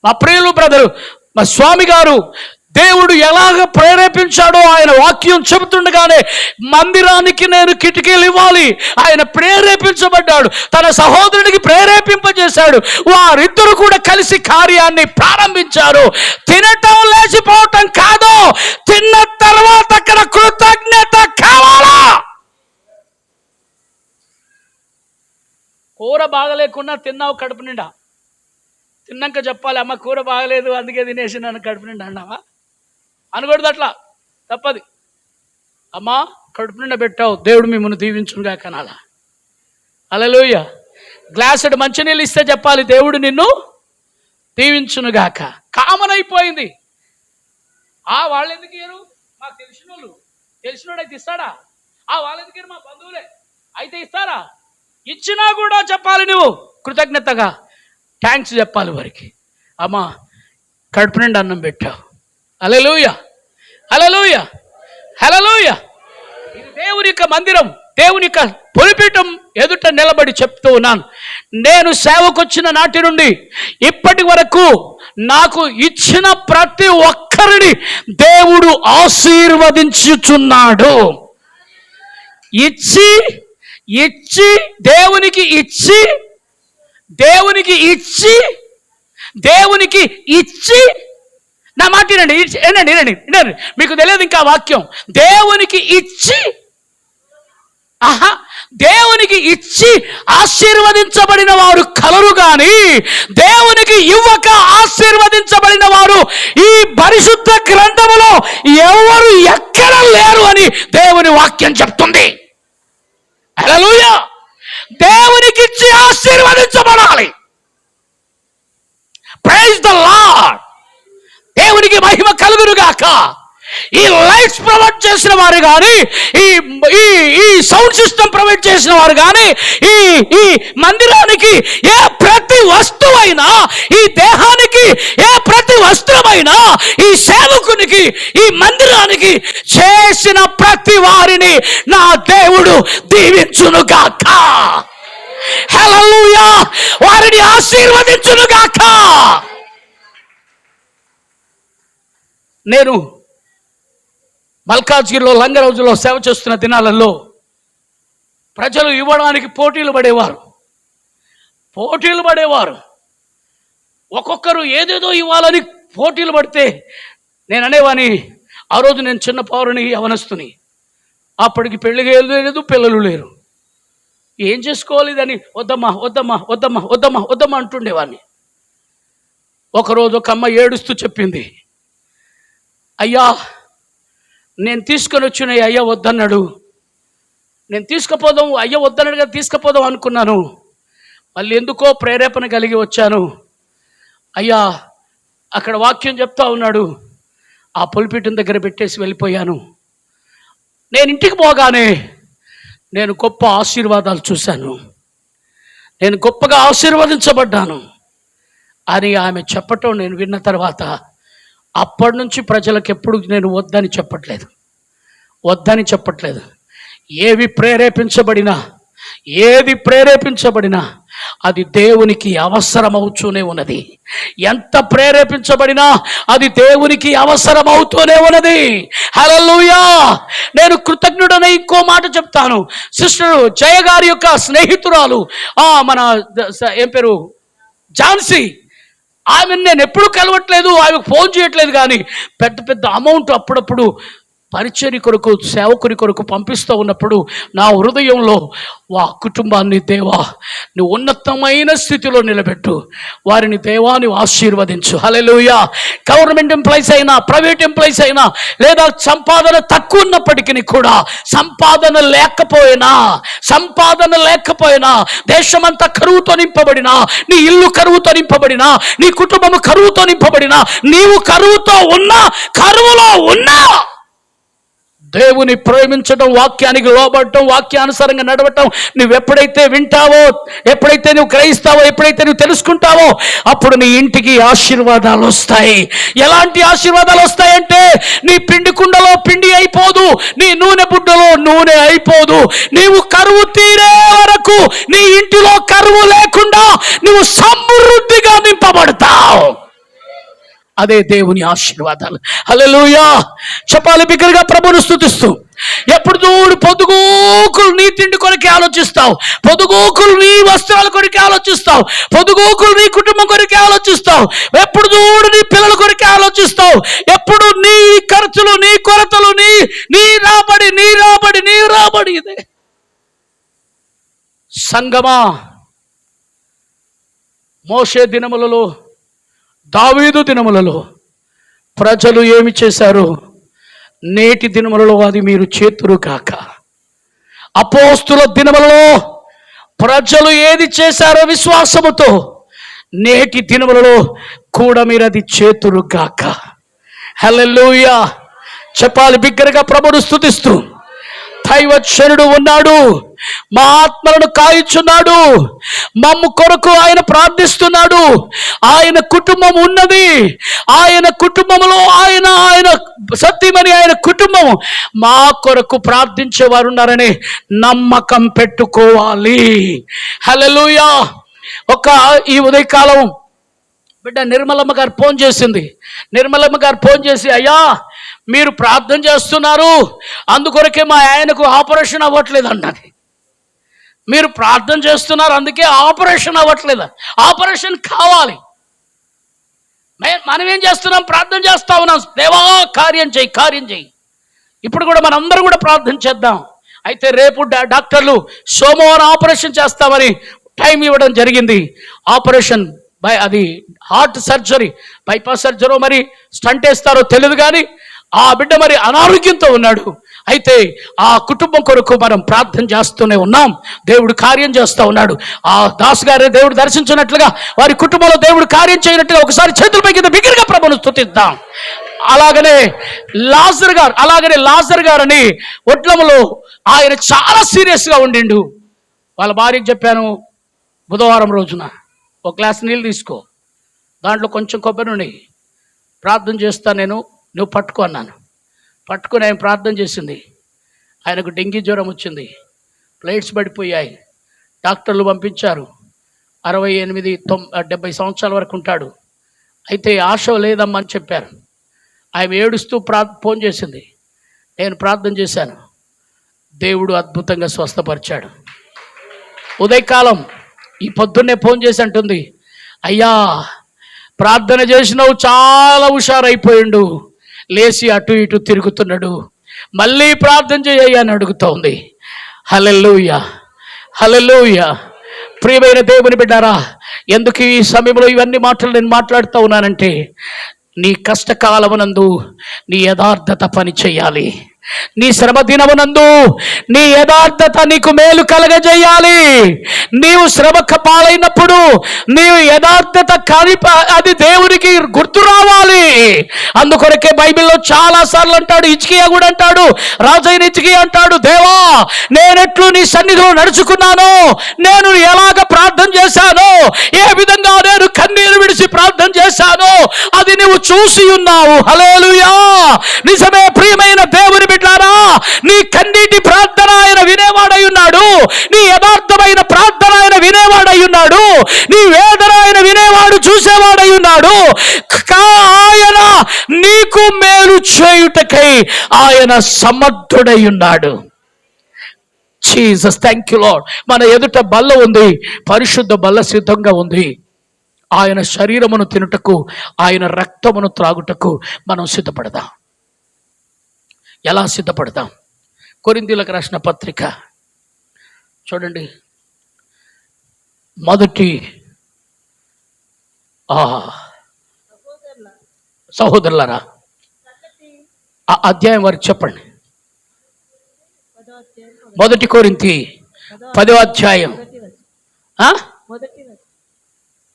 మా ప్రియులు బ్రదరు, మా స్వామి గారు దేవుడు ఎలాగ ప్రేరేపించాడో ఆయన వాక్యం చెబుతుండగానే మందిరానికి నేను కిటికీలు ఇవ్వాలి. ఆయన ప్రేరేపించబడ్డాడు, తన సహోదరుడికి ప్రేరేపింపజేశాడు. వారిద్దరు కూడా కలిసి కార్యాన్ని ప్రారంభించారు. తినటం లేచిపోవటం కాదు, తిన్న తర్వాత అక్కడ కృతజ్ఞత కావాలా. కూర బాగలేకున్నా తిన్నావు కడుపు నిండా, తిన్నాక చెప్పాలి, అమ్మ కూర బాగలేదు అందుకే తినేసి నన్ను కడుపు నిండా అన్నావా అనకూడదు. అట్లా తప్పది. అమ్మా కడుపు నిండా పెట్టావు, దేవుడు మిమ్మల్ని దీవించునుగా కనాలా. హల్లెలూయా. గ్లాసుడు మంచినీళ్ళు ఇస్తే చెప్పాలి, దేవుడు నిన్ను దీవించునుగాక. కామన్ అయిపోయింది. వాళ్ళు ఎందుకు ఇయ్యరు, మాకు తెలిసినోడు అయితే ఇస్తాడా? వాళ్ళు ఎందుకు ఇయ్యరు, మా బంధువులే అయితే ఇస్తారా? ఇచ్చినా కూడా చెప్పాలి, నువ్వు కృతజ్ఞతగా థ్యాంక్స్ చెప్పాలి వారికి. అమ్మా కడుపు నిండా అన్నం పెట్టావు. హల్లెలూయా. హల్లెలూయా. హల్లెలూయా. ఇది దేవుని యొక్క మందిరం, దేవుని యొక్క బలిపీఠం ఎదుట నిలబడి చెప్తూ ఉన్నాను. నేను సేవకొచ్చిన నాటి నుండి ఇప్పటి వరకు నాకు ఇచ్చిన ప్రతి ఒక్కరిని దేవుడు ఆశీర్వదించుచున్నాడు. ఇచ్చి దేవునికి ఇచ్చి నా మాట వినండి. మీకు తెలియదు ఇంకా వాక్యం. దేవునికి ఇచ్చి ఆశీర్వదించబడిన వారు కలరు గాని దేవునికి ఇవ్వక ఆశీర్వదించబడిన వారు ఈ పరిశుద్ధ గ్రంథములో ఎవరు ఎక్కడ లేరు అని దేవుని వాక్యం చెప్తుంది. హల్లెలూయా. దేవునికి ఇచ్చి ఆశీర్వదించబడాలి. Praise the lord. దేవునికి మహిమ కలుగునుగాక. ఈ లైట్స్ ప్రొవైడ్ చేసిన వారు కానీ, ఈ సౌండ్ సిస్టమ్ ప్రొవైడ్ చేసిన వారు కానీ, ఈ మందిరానికి ఏ ప్రతి వస్తువైనా, ఈ దేహానికి ఏ ప్రతి వస్త్రమైనా, ఈ సేవకునికి, ఈ మందిరానికి చేసిన ప్రతి వారిని నా దేవుడు దీవించునుగాక. హల్లెలూయా. వారిని ఆశీర్వదించునుగాక. నేను మల్కాజ్గిరిలో లంగరౌజులో సేవ చేస్తున్న దినాలలో ప్రజలు ఇవ్వడానికి పోటీలు పడేవారు. ఒక్కొక్కరు ఏదేదో ఇవ్వాలని పోటీలు పడితే నేను అనేవాని, ఆ రోజు నేను చిన్న పౌరుని యవనస్తుని, అప్పటికి పెళ్లిగా లేదు, పిల్లలు లేరు. ఏం చేసుకోవాలి ఇదని వద్దమ్మా వద్దమ్మా వద్దమ్మా వద్దమ్మా వద్దమ్మా అంటుండేవాడిని. ఒకరోజు ఒక అమ్మ ఏడుస్తూ చెప్పింది, అయ్యా నేను తీసుకొని వచ్చిన అయ్యా వద్దన్నాడు, నేను తీసుకుపోదాం అయ్యా వద్దన్నాడు కదా తీసుకుపోదాం అనుకున్నాను, మళ్ళీ ఎందుకో ప్రేరేపణ కలిగి వచ్చాను. అయ్యా అక్కడ వాక్యం చెప్తా ఉన్నాడు, ఆ పులిపీఠం దగ్గర పెట్టేసి వెళ్ళిపోయాను. నేను ఇంటికి పోగానే నేను గొప్ప ఆశీర్వాదాలు చూశాను, నేను గొప్పగా ఆశీర్వదించబడ్డాను అని ఆమె చెప్పటం నేను విన్న తర్వాత అప్పటి నుంచి ప్రజలకు ఎప్పుడు నేను వద్దని చెప్పట్లేదు. ఏది ప్రేరేపించబడినా అది దేవునికి అవసరమవుతూనే ఉన్నది. ఎంత ప్రేరేపించబడినా అది దేవునికి అవసరమవుతూనే ఉన్నది. హల్లెలూయా. నేను కృతజ్ఞుడనే ఇంకో మాట చెప్తాను. సిస్టర్ జయ గారి యొక్క స్నేహితురాలు మన ఏం పేరు ఝాన్సీ, ఆమెను నేను ఎప్పుడు కలవట్లేదు, ఆమెకు ఫోన్ చేయట్లేదు, కానీ పెద్ద పెద్ద అమౌంట్ అప్పుడప్పుడు పరిచర్య కొరకు సేవకుని కొరకు పంపిస్తూ ఉన్నప్పుడు నా హృదయంలో వా కుటుంబాన్ని దేవా నువ్వు ఉన్నతమైన స్థితిలో నిలబెట్టు, వారిని దేవా నువ్వు ఆశీర్వదించు. హల్లెలూయా. గవర్నమెంట్ ఎంప్లాయీస్ అయినా ప్రైవేట్ ఎంప్లాయీస్ అయినా లేదా సంపాదన తక్కువ ఉన్నప్పటికీ కూడా సంపాదన లేకపోయినా దేశమంతా కరువుతో నింపబడినా, నీ ఇల్లు కరువుతో నింపబడినా, నీ కుటుంబము కరువుతో నింపబడినా, నీవు కరువుతో ఉన్నా కరువులో ఉన్నా దేవుని ప్రేమించడం, వాక్యానికి లోబడటం, వాక్యానుసారంగా నడవటం నువ్వు ఎప్పుడైతే వింటావో, ఎప్పుడైతే నువ్వు గ్రహిస్తావో, ఎప్పుడైతే నువ్వు తెలుసుకుంటావో అప్పుడు నీ ఇంటికి ఆశీర్వాదాలు వస్తాయి. ఎలాంటి ఆశీర్వాదాలు వస్తాయంటే నీ పిండి కుండలో పిండి అయిపోదు, నీ నూనె బుడ్డలో నూనె అయిపోదు. నీవు కరువు తీరే వరకు నీ ఇంటిలో కరువు లేకుండా నువ్వు సమృద్ధిగా నింపబడతావు. అదే దేవుని ఆశీర్వాదాలు. హల్లెలూయా. చెప్పాలి బిగ్గరగా ప్రభువును స్తుతిస్తూ. ఎప్పుడు చూడు పొదుగూకులు నీ తిండి కొరకే ఆలోచిస్తావు, పొదుగూకులు నీ వస్త్రాల కొరకే ఆలోచిస్తావు, పొదుగూకులు నీ కుటుంబం కొరకే ఆలోచిస్తావు, ఎప్పుడు చూడు నీ పిల్లల కొరకే ఆలోచిస్తావు, ఎప్పుడు నీ ఖర్చులు, నీ కొరతలు, నీ రాబడి ఇదే. సంగమా, మోషే దినములలో, దావీదు దినములలో ప్రజలు ఏమి చేశారు, నేటి దినములలో అది మీరు చేతురు కాక. అపోస్తుల దినములలో ప్రజలు ఏది చేశారో విశ్వాసముతో నేటి దినములలో కూడా మీరు అది చేతురు కాక. హల్లెలూయా. చెప్పాలి బిగ్గరగా ప్రభువును స్తుతిస్తూ. దైవజనుడు ఉన్నాడు, మా ఆత్మలను కాయిచున్నాడు, మమ్ము కొరకు ఆయన ప్రార్థిస్తున్నాడు. ఆయన కుటుంబం ఉన్నది, ఆయన కుటుంబంలో ఆయన సత్యమని ఆయన కుటుంబం మా కొరకు ప్రార్థించేవారు ఉన్నారని నమ్మకం పెట్టుకోవాలి. హల్లెలూయా. ఈ ఉదయకాలం బిడ్డ నిర్మలమ్మ గారు ఫోన్ చేసి అయ్యా మీరు ప్రార్థన చేస్తున్నారు, అందుకొరకే మా ఆయనకు ఆపరేషన్ అవ్వట్లేదు అన్నది. మీరు ప్రార్థన చేస్తున్నారు అందుకే ఆపరేషన్ అవ్వట్లేదు, ఆపరేషన్ కావాలి. మనం ఏం చేస్తున్నాం, ప్రార్థన చేస్తా ఉన్నాం, దేవా కార్యం చేయి. ఇప్పుడు కూడా మనందరం కూడా ప్రార్థన చేద్దాం. అయితే రేపు డాక్టర్లు సోమవారం ఆపరేషన్ చేస్తామని టైం ఇవ్వడం జరిగింది. ఆపరేషన్ అది హార్ట్ సర్జరీ, బైపాస్ సర్జరీ, మరి స్టంట్ వేస్తారో తెలియదు, కానీ ఆ బిడ్డ మరి అనారోగ్యంతో ఉన్నాడు. అయితే ఆ కుటుంబం కొరకు మనం ప్రార్థన చేస్తూనే ఉన్నాం. దేవుడు కార్యం చేస్తూ ఉన్నాడు. ఆ దాస్ గారే దేవుడు దర్శించినట్లుగా వారి కుటుంబంలో దేవుడు కార్యం చేయనట్టుగా ఒకసారి చేతుల పైకి బిగ్గరగా ప్రభువును స్తుతిద్దాం. అలాగనే లాజర్ గారని ఒడ్లములో ఆయన చాలా సీరియస్గా ఉండిండు. వాళ్ళ భార్యకు చెప్పాను, బుధవారం రోజున ఒక గ్లాస్ నీళ్ళు తీసుకో, దాంట్లో కొంచెం కొబ్బరి నూనె ప్రార్థన చేస్తా నువ్వు పట్టుకో అన్నాను. పట్టుకుని ఆయన ప్రార్థన చేసింది. ఆయనకు డెంగీ జ్వరం వచ్చింది, ప్లేట్స్ పడిపోయాయి, డాక్టర్లు పంపించారు. 68-70 సంవత్సరాల వరకు ఉంటాడు. అయితే ఆశ లేదమ్మా అని చెప్పారు. ఆయన ఏడుస్తూ ఫోన్ చేసింది. నేను ప్రార్థన చేశాను, దేవుడు అద్భుతంగా స్వస్థపరిచాడు. ఉదయకాలం ఈ పొద్దున్నే ఫోన్ చేసి అంటుంది, అయ్యా ప్రార్థన చేసినావు, చాలా హుషారైపోయిండు, లేచి అటు ఇటు తిరుగుతున్నాడు, మళ్ళీ ప్రార్థన చేయ అని అడుగుతోంది. హల్లెలూయా. హల్లెలూయా. ప్రియమైన దేవుని బిడ్డారా, ఎందుకు ఈ సమయంలో ఇవన్నీ మాటలు నేను మాట్లాడుతూ ఉన్నానంటే, నీ కష్టకాలమునందు నీ యథార్థత పని చేయాలి. నీ శ్రమ దినమునందు నీ యథార్థత నీకు మేలు కలగజేయాలి. నీవు శ్రమ పాలైనప్పుడు నీవు యథార్థత అది దేవునికి గుర్తు రావాలి. అందుకొరకే బైబిల్లో చాలా సార్లు అంటాడు, హిజ్కియా కూడా అంటాడు, రాజైన హిజ్కియా అంటాడు, దేవా నేనెట్లు నీ సన్నిధిలో నడుచుకున్నాను, నేను ఎలాగ ప్రార్థన చేశాను, ఏ విధంగా నేను కన్నీరు విడిచి ప్రార్థన చేశాను, అది నువ్వు చూసి ఉన్నావు. హల్లెలూయా. నిజమే ప్రియమైన దేవుని బిడ్డలారా, నీ కన్నీటి ప్రార్థన ఆయన వినేవాడై ఉన్నాడు. నీ యథార్థమైన ప్రార్థన ఆయన వినేవాడై ఉన్నాడు. నీ వేదన ఆయన వినేవాడు, చూసేవాడై ఉన్నాడు. ఆయన నీకు మేలు చేయుటకై ఆయన సమర్థుడై ఉన్నాడు. Jesus, thank you lord. మన ఎదుట బల్ల ఉంది, పరిశుద్ధ బల్ల సిద్ధంగా ఉంది. ఆయన శరీరమును తినుటకు, ఆయన రక్తమును త్రాగుటకు మనం సిద్ధపడదాం. ఎలా సిద్ధపడదాం? కొరింథీయులకు రాసిన పత్రిక చూడండి, మొదటి సహోదరులారా ఆ అధ్యాయం వారికి చెప్పండి. మొదటి కొరింథీ 10వ అధ్యాయం,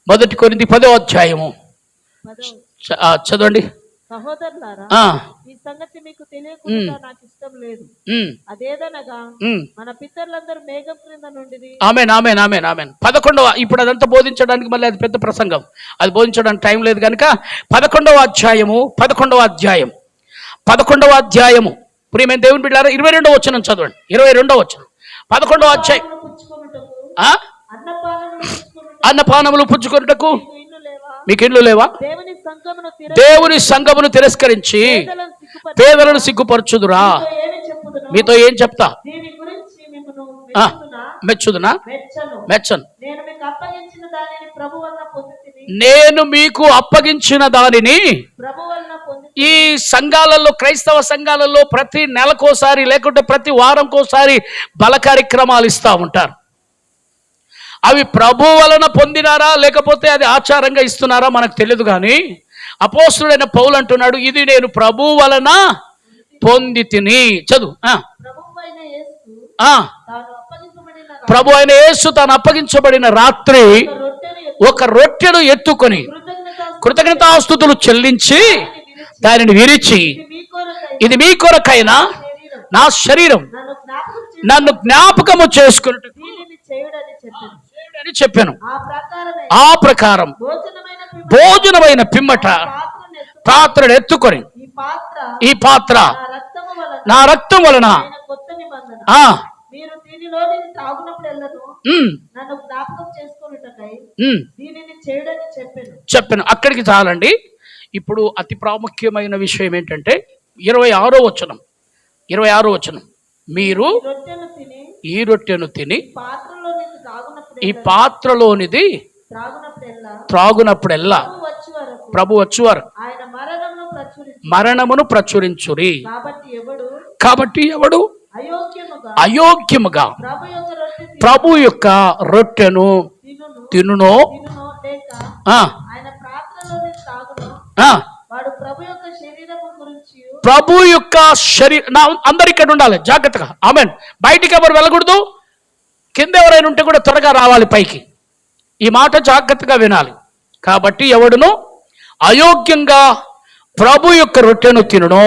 మొదటి కొరింథీ 10వ అధ్యాయము చదవండి. సహోదరులారా, ఈ సంగతి మీకు తెలియకుండా నాకు ఇష్టం లేదు. అదేదనగా మన పితరులందరూ మేఘం క్రింద నుండి. ఆమేన్, ఆమేన్, ఆమేన్, ఆమేన్. 11వ, ఇప్పుడు అదంతా బోధించడానికి మళ్ళీ అది పెద్ద ప్రసంగం, అది బోధించడానికి టైం లేదు కనుక 11వ అధ్యాయము ప్రియమైన దేవుని బిడ్డలారా 22వ వచనం చదవండి. 22వ వచనం 11వ అధ్యాయం. అన్నపానములు పుచ్చుకొనుటకు మీకు ఇళ్ళు లేవా? దేవుని సంఘమును తిరస్కరించి పేదలను సిగ్గుపరచుదురా? మీతో ఏం చెప్తా? మెచ్చుదునా? మెచ్చను. నేను మీకు అప్పగించిన దానిని ఈ సంఘాలలో, క్రైస్తవ సంఘాలలో ప్రతి నెలకోసారి లేకుంటే ప్రతి వారంకోసారి బల కార్యక్రమాలు ఇస్తూ ఉంటారు. అవి ప్రభు వలన పొందినారా లేకపోతే అది ఆచారంగా ఇస్తున్నారా మనకు తెలియదు. కానీ అపోస్తుడైన పౌలు అంటున్నాడు, ఇది నేను ప్రభు వలన పొంది తిని. చదువు. ప్రభు అయిన యేసు తాను అప్పగించబడిన రాత్రి ఒక రొట్టెను ఎత్తుకొని కృతజ్ఞతాస్తుతులు చెల్లించి దానిని విరిచి, ఇది మీ కొరకైన నా శరీరం, నన్ను జ్ఞాపకము చేసుకున్నట్టు అని చెప్పాను. ఆ ప్రకారం భోజనమైన పిమ్మట పాత్రను ఎత్తుకొని, ఈ పాత్ర నా రక్తం వలన చెప్పాను. అక్కడికి చాలండి. ఇప్పుడు అతి ప్రాముఖ్యమైన విషయం ఏంటంటే 26వ వచనం, మీరు ఈ రొట్టెను తిని ఈ పాత్రలోనిది త్రాగునప్పుడెల్లా ప్రభు వచ్చువారు మరణమును ప్రచురించురి. కాబట్టి ఎవడు అయోగ్యముగా ప్రభు యొక్క రొట్టెను తినునో ప్రభు యొక్క శరీరం. అందరు ఇక్కడ ఉండాలి జాగ్రత్తగా. ఆమేన్. బయటికి ఎవరు వెళ్ళకూడదు. కింద ఎవరైనా ఉంటే కూడా త్వరగా రావాలి పైకి. ఈ మాట జాగ్రత్తగా వినాలి. కాబట్టి ఎవడును అయోగ్యంగా ప్రభు యొక్క రొట్టెను తినునో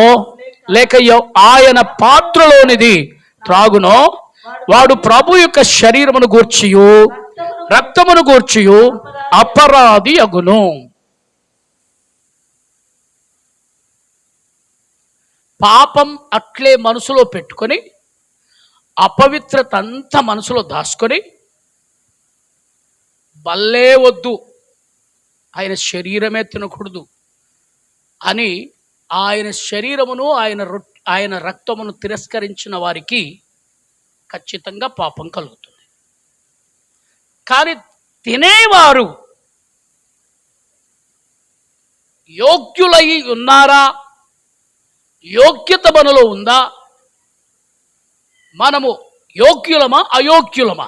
లేక ఆయన పాత్రలోనిది త్రాగునో వాడు ప్రభు యొక్క శరీరమును గూర్చియు రక్తమును గూర్చియు అపరాధి అగును. పాపం అట్లే మనసులో పెట్టుకొని, అపవిత్రత అంతా మనసులో దాచుకొని, బల్లే వద్దు, ఆయన శరీరమే తినకూడదు అని ఆయన శరీరమును ఆయన రక్తమును తిరస్కరించిన వారికి ఖచ్చితంగా పాపం కలుగుతుంది. కానీ తినేవారు యోగ్యులై ఉన్నారా? యోగ్యత మనలో ఉందా? మనము యోగ్యులమా అయోగ్యులమా?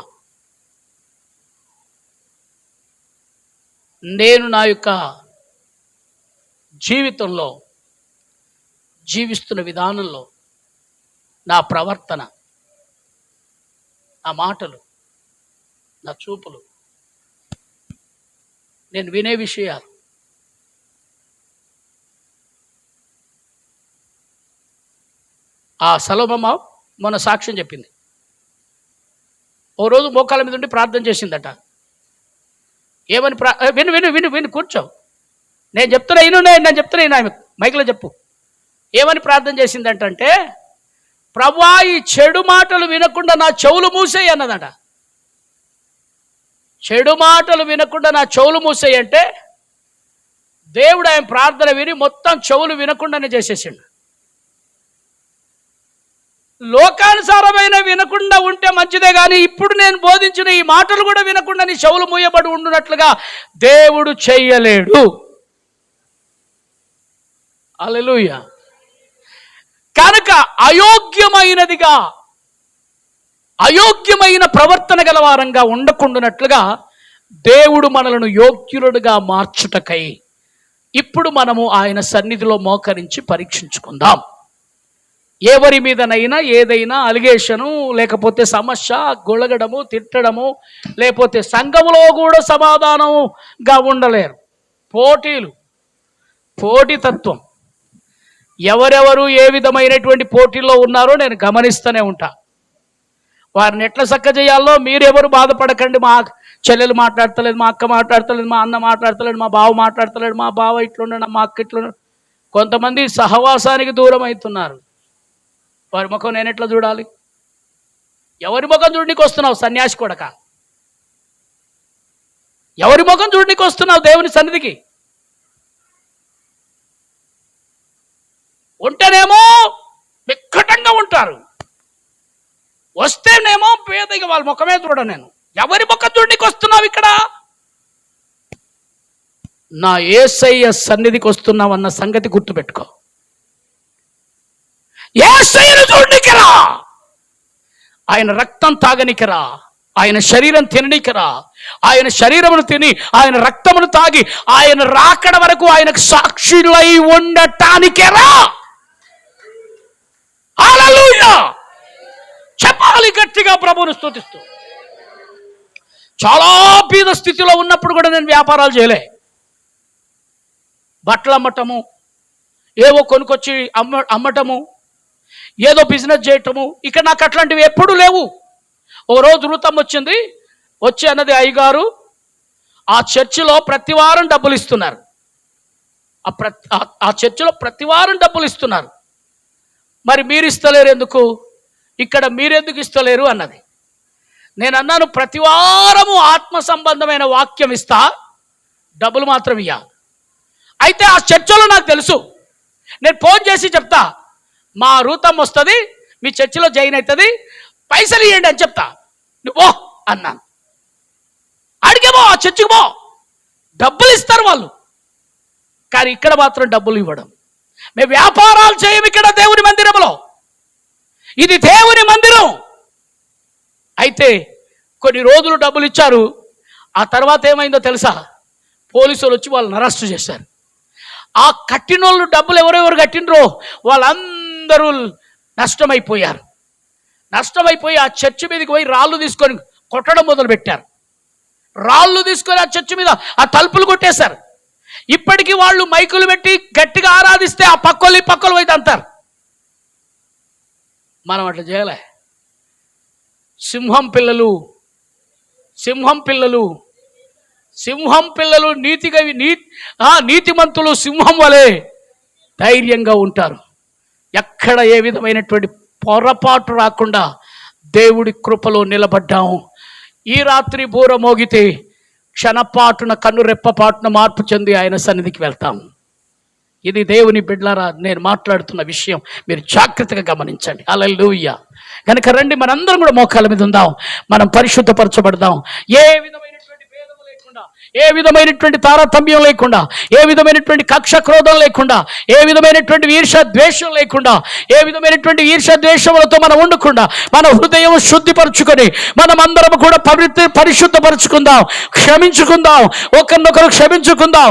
నేను నా యొక్క జీవితంలో జీవిస్తున్న విధానంలో నా ప్రవర్తన, నా మాటలు, నా చూపులు, నేను వినే విషయాలు, ఆ సలోమమ్మ మొన్న సాక్ష్యం చెప్పింది. ఓ రోజు మోకాళ్ళ మీద ఉండి ప్రార్థన చేసిందట. ఏమని విను విను విను విను కూర్చో, నేను చెప్తున్నా నేను చెప్తున్నా ఆమె మైక్లో చెప్పు. ఏమని ప్రార్థన చేసిందంటే, ప్రభువా ఈ చెడు మాటలు వినకుండా నా చెవులు మూసేయి అన్నదట. చెడు మాటలు వినకుండా నా చెవులు మూసేయి అంటే దేవుడు ఆయన ప్రార్థన విని మొత్తం చెవులు వినకుండానే చేసేసిండు. లోకానుసారమైన వినకుండా ఉంటే మంచిదే, కానీ ఇప్పుడు నేను బోధించిన ఈ మాటలు కూడా వినకుండా నీ చెవులు మూయబడి ఉండునట్లుగా దేవుడు చెయ్యలేడు. హల్లెలూయా. కనుక అయోగ్యమైన ప్రవర్తన గలవారంగా ఉండకుండానట్లుగా దేవుడు మనలను యోగ్యులుగా మార్చుటకై ఇప్పుడు మనము ఆయన సన్నిధిలో మోకరించి పరీక్షించుకుందాం. ఎవరి మీదనైనా ఏదైనా అలిగేషను, లేకపోతే సమస్య, గొలగడము, తిట్టడము, లేకపోతే సంఘములో కూడా సమాధానంగా ఉండలేరు. పోటీతత్వం, ఎవరెవరు ఏ విధమైనటువంటి పోటీల్లో ఉన్నారో నేను గమనిస్తూనే ఉంటా. వారిని ఎట్లా చక్క చేయాలో మీరెవరు బాధపడకండి. మా చెల్లెలు మాట్లాడతలేదు, మా అక్క మాట్లాడతలేదు, మా అన్న మాట్లాడతలేడు, మా బావ మాట్లాడతలేడు, మా బావ ఇట్లున్నాడు, మా అక్క ఇట్లున్నాడు. కొంతమంది సహవాసానికి దూరం అవుతున్నారు. వారి ముఖం నేను ఎట్లా చూడాలి? ఎవరి ముఖం చూడడానికి వస్తున్నావు సన్యాసి కొడక? ఎవరి ముఖం చూడడానికి వస్తున్నావు దేవుని సన్నిధికి? ఉంటేనేమో వికటంగా ఉంటారు, వస్తేనేమో పేదగా వాళ్ళ ముఖమే చూడ. నేను ఎవరి ముఖం చూడడానికి వస్తున్నావు ఇక్కడ? నా యేసయ్య సన్నిధికి వస్తున్నావన్న సంగతి గుర్తుపెట్టుకో. యేసయ్యను చూడనికిరా, ఆయన రక్తం తాగనికిరా, ఆయన శరీరం తిననికిరా, ఆయన శరీరమును తిని ఆయన రక్తమును తాగి ఆయన రాకడ వరకు ఆయనకు సాక్షులై ఉండటానికేరా. హల్లెలూయా. చెప్పాలి గట్టిగా ప్రభువును స్తుతిస్తూ. చాలా బీద స్థితిలో ఉన్నప్పుడు కూడా నేను వ్యాపారాలు చేయలే. బట్టలు అమ్మటము, ఏవో కొనుకొచ్చి అమ్మటము, ఏదో బిజినెస్ చేయటము, ఇక నాకు అట్లాంటివి ఎప్పుడూ లేవు. ఓ రోజు వృతం వచ్చి అన్నది, అయ్యగారు ఆ చర్చిలో ప్రతివారం డబ్బులు ఇస్తున్నారు, ఆ చర్చిలో ప్రతివారం డబ్బులు ఇస్తున్నారు, మరి మీరు ఇస్తలేరు ఎందుకు? ఇక్కడ మీరెందుకు ఇస్తలేరు అన్నది. నేను అన్నాను, ప్రతివారము ఆత్మ సంబంధమైన వాక్యం ఇస్తా, డబ్బులు మాత్రం ఇయ్య. అయితే ఆ చర్చిలో నాకు తెలుసు, నేను ఫోన్ చేసి చెప్తా, మా రూతం వస్తుంది, మీ చర్చిలో జాయిన్ అవుతుంది, పైసలు ఇవ్వండి అని చెప్తా. నువ్వు అన్నాను. అడిగేమో ఆ చర్చికి పో, డబ్బులు ఇస్తారు వాళ్ళు, కానీ ఇక్కడ మాత్రం డబ్బులు ఇవ్వడం. మేము వ్యాపారాలు చేయము ఇక్కడ దేవుని మందిరంలో. ఇది దేవుని మందిరం. అయితే కొన్ని రోజులు డబ్బులు ఇచ్చారు. ఆ తర్వాత ఏమైందో తెలుసా? పోలీసులు వచ్చి వాళ్ళని అరెస్ట్ చేశారు. ఆ కట్టినోళ్ళు డబ్బులు ఎవరెవరు కట్టినరో వాళ్ళందరూ నష్టమైపోయారు. నష్టమైపోయి ఆ చర్చి మీదకి పోయి రాళ్ళు తీసుకొని కొట్టడం మొదలుపెట్టారు. రాళ్ళు తీసుకొని ఆ చర్చి మీద ఆ తలుపులు కొట్టేశారు. ఇప్పటికీ వాళ్ళు మైకులు పెట్టి గట్టిగా ఆరాధిస్తే ఆ పక్కలు ఈ పక్కలు పోయి అంటారు. మనం అట్లా చేయలే. సింహం పిల్లలు నీతిమంతులు సింహం వలె ధైర్యంగా ఉంటారు. ఎక్కడ ఏ విధమైనటువంటి పొరపాటు రాకుండా దేవుడి కృపలో నిలబడ్డాము. ఈ రాత్రి బూర మోగితే క్షణపాటున కన్ను రెప్పపాటున మార్పు చెంది ఆయన సన్నిధికి వెళ్తాం. ఇది దేవుని బిడ్డలారా నేను మాట్లాడుతున్న విషయం, మీరు జాగ్రత్తగా గమనించండి. హల్లెలూయా. కనుక రండి, మనందరం కూడా మోకాళ్ళ మీద ఉందాం, మనం పరిశుద్ధపరచబడదాం. ఏ విధమైనటువంటి భేదము లేకుండా, ఏ విధమైనటువంటి తారతమ్యం లేకుండా, ఏ విధమైనటువంటి కక్ష క్రోధం లేకుండా, ఏ విధమైనటువంటి ఈర్ష్య ద్వేషం లేకుండా, ఏ విధమైనటువంటి ఈర్ష్య ద్వేషములతో మనం ఉండకుండా మన హృదయం శుద్ధిపరచుకొని మనమందరం కూడా పరిశుద్ధపరచుకుందాం, క్షమించుకుందాం, ఒకరినొకరు క్షమించుకుందాం.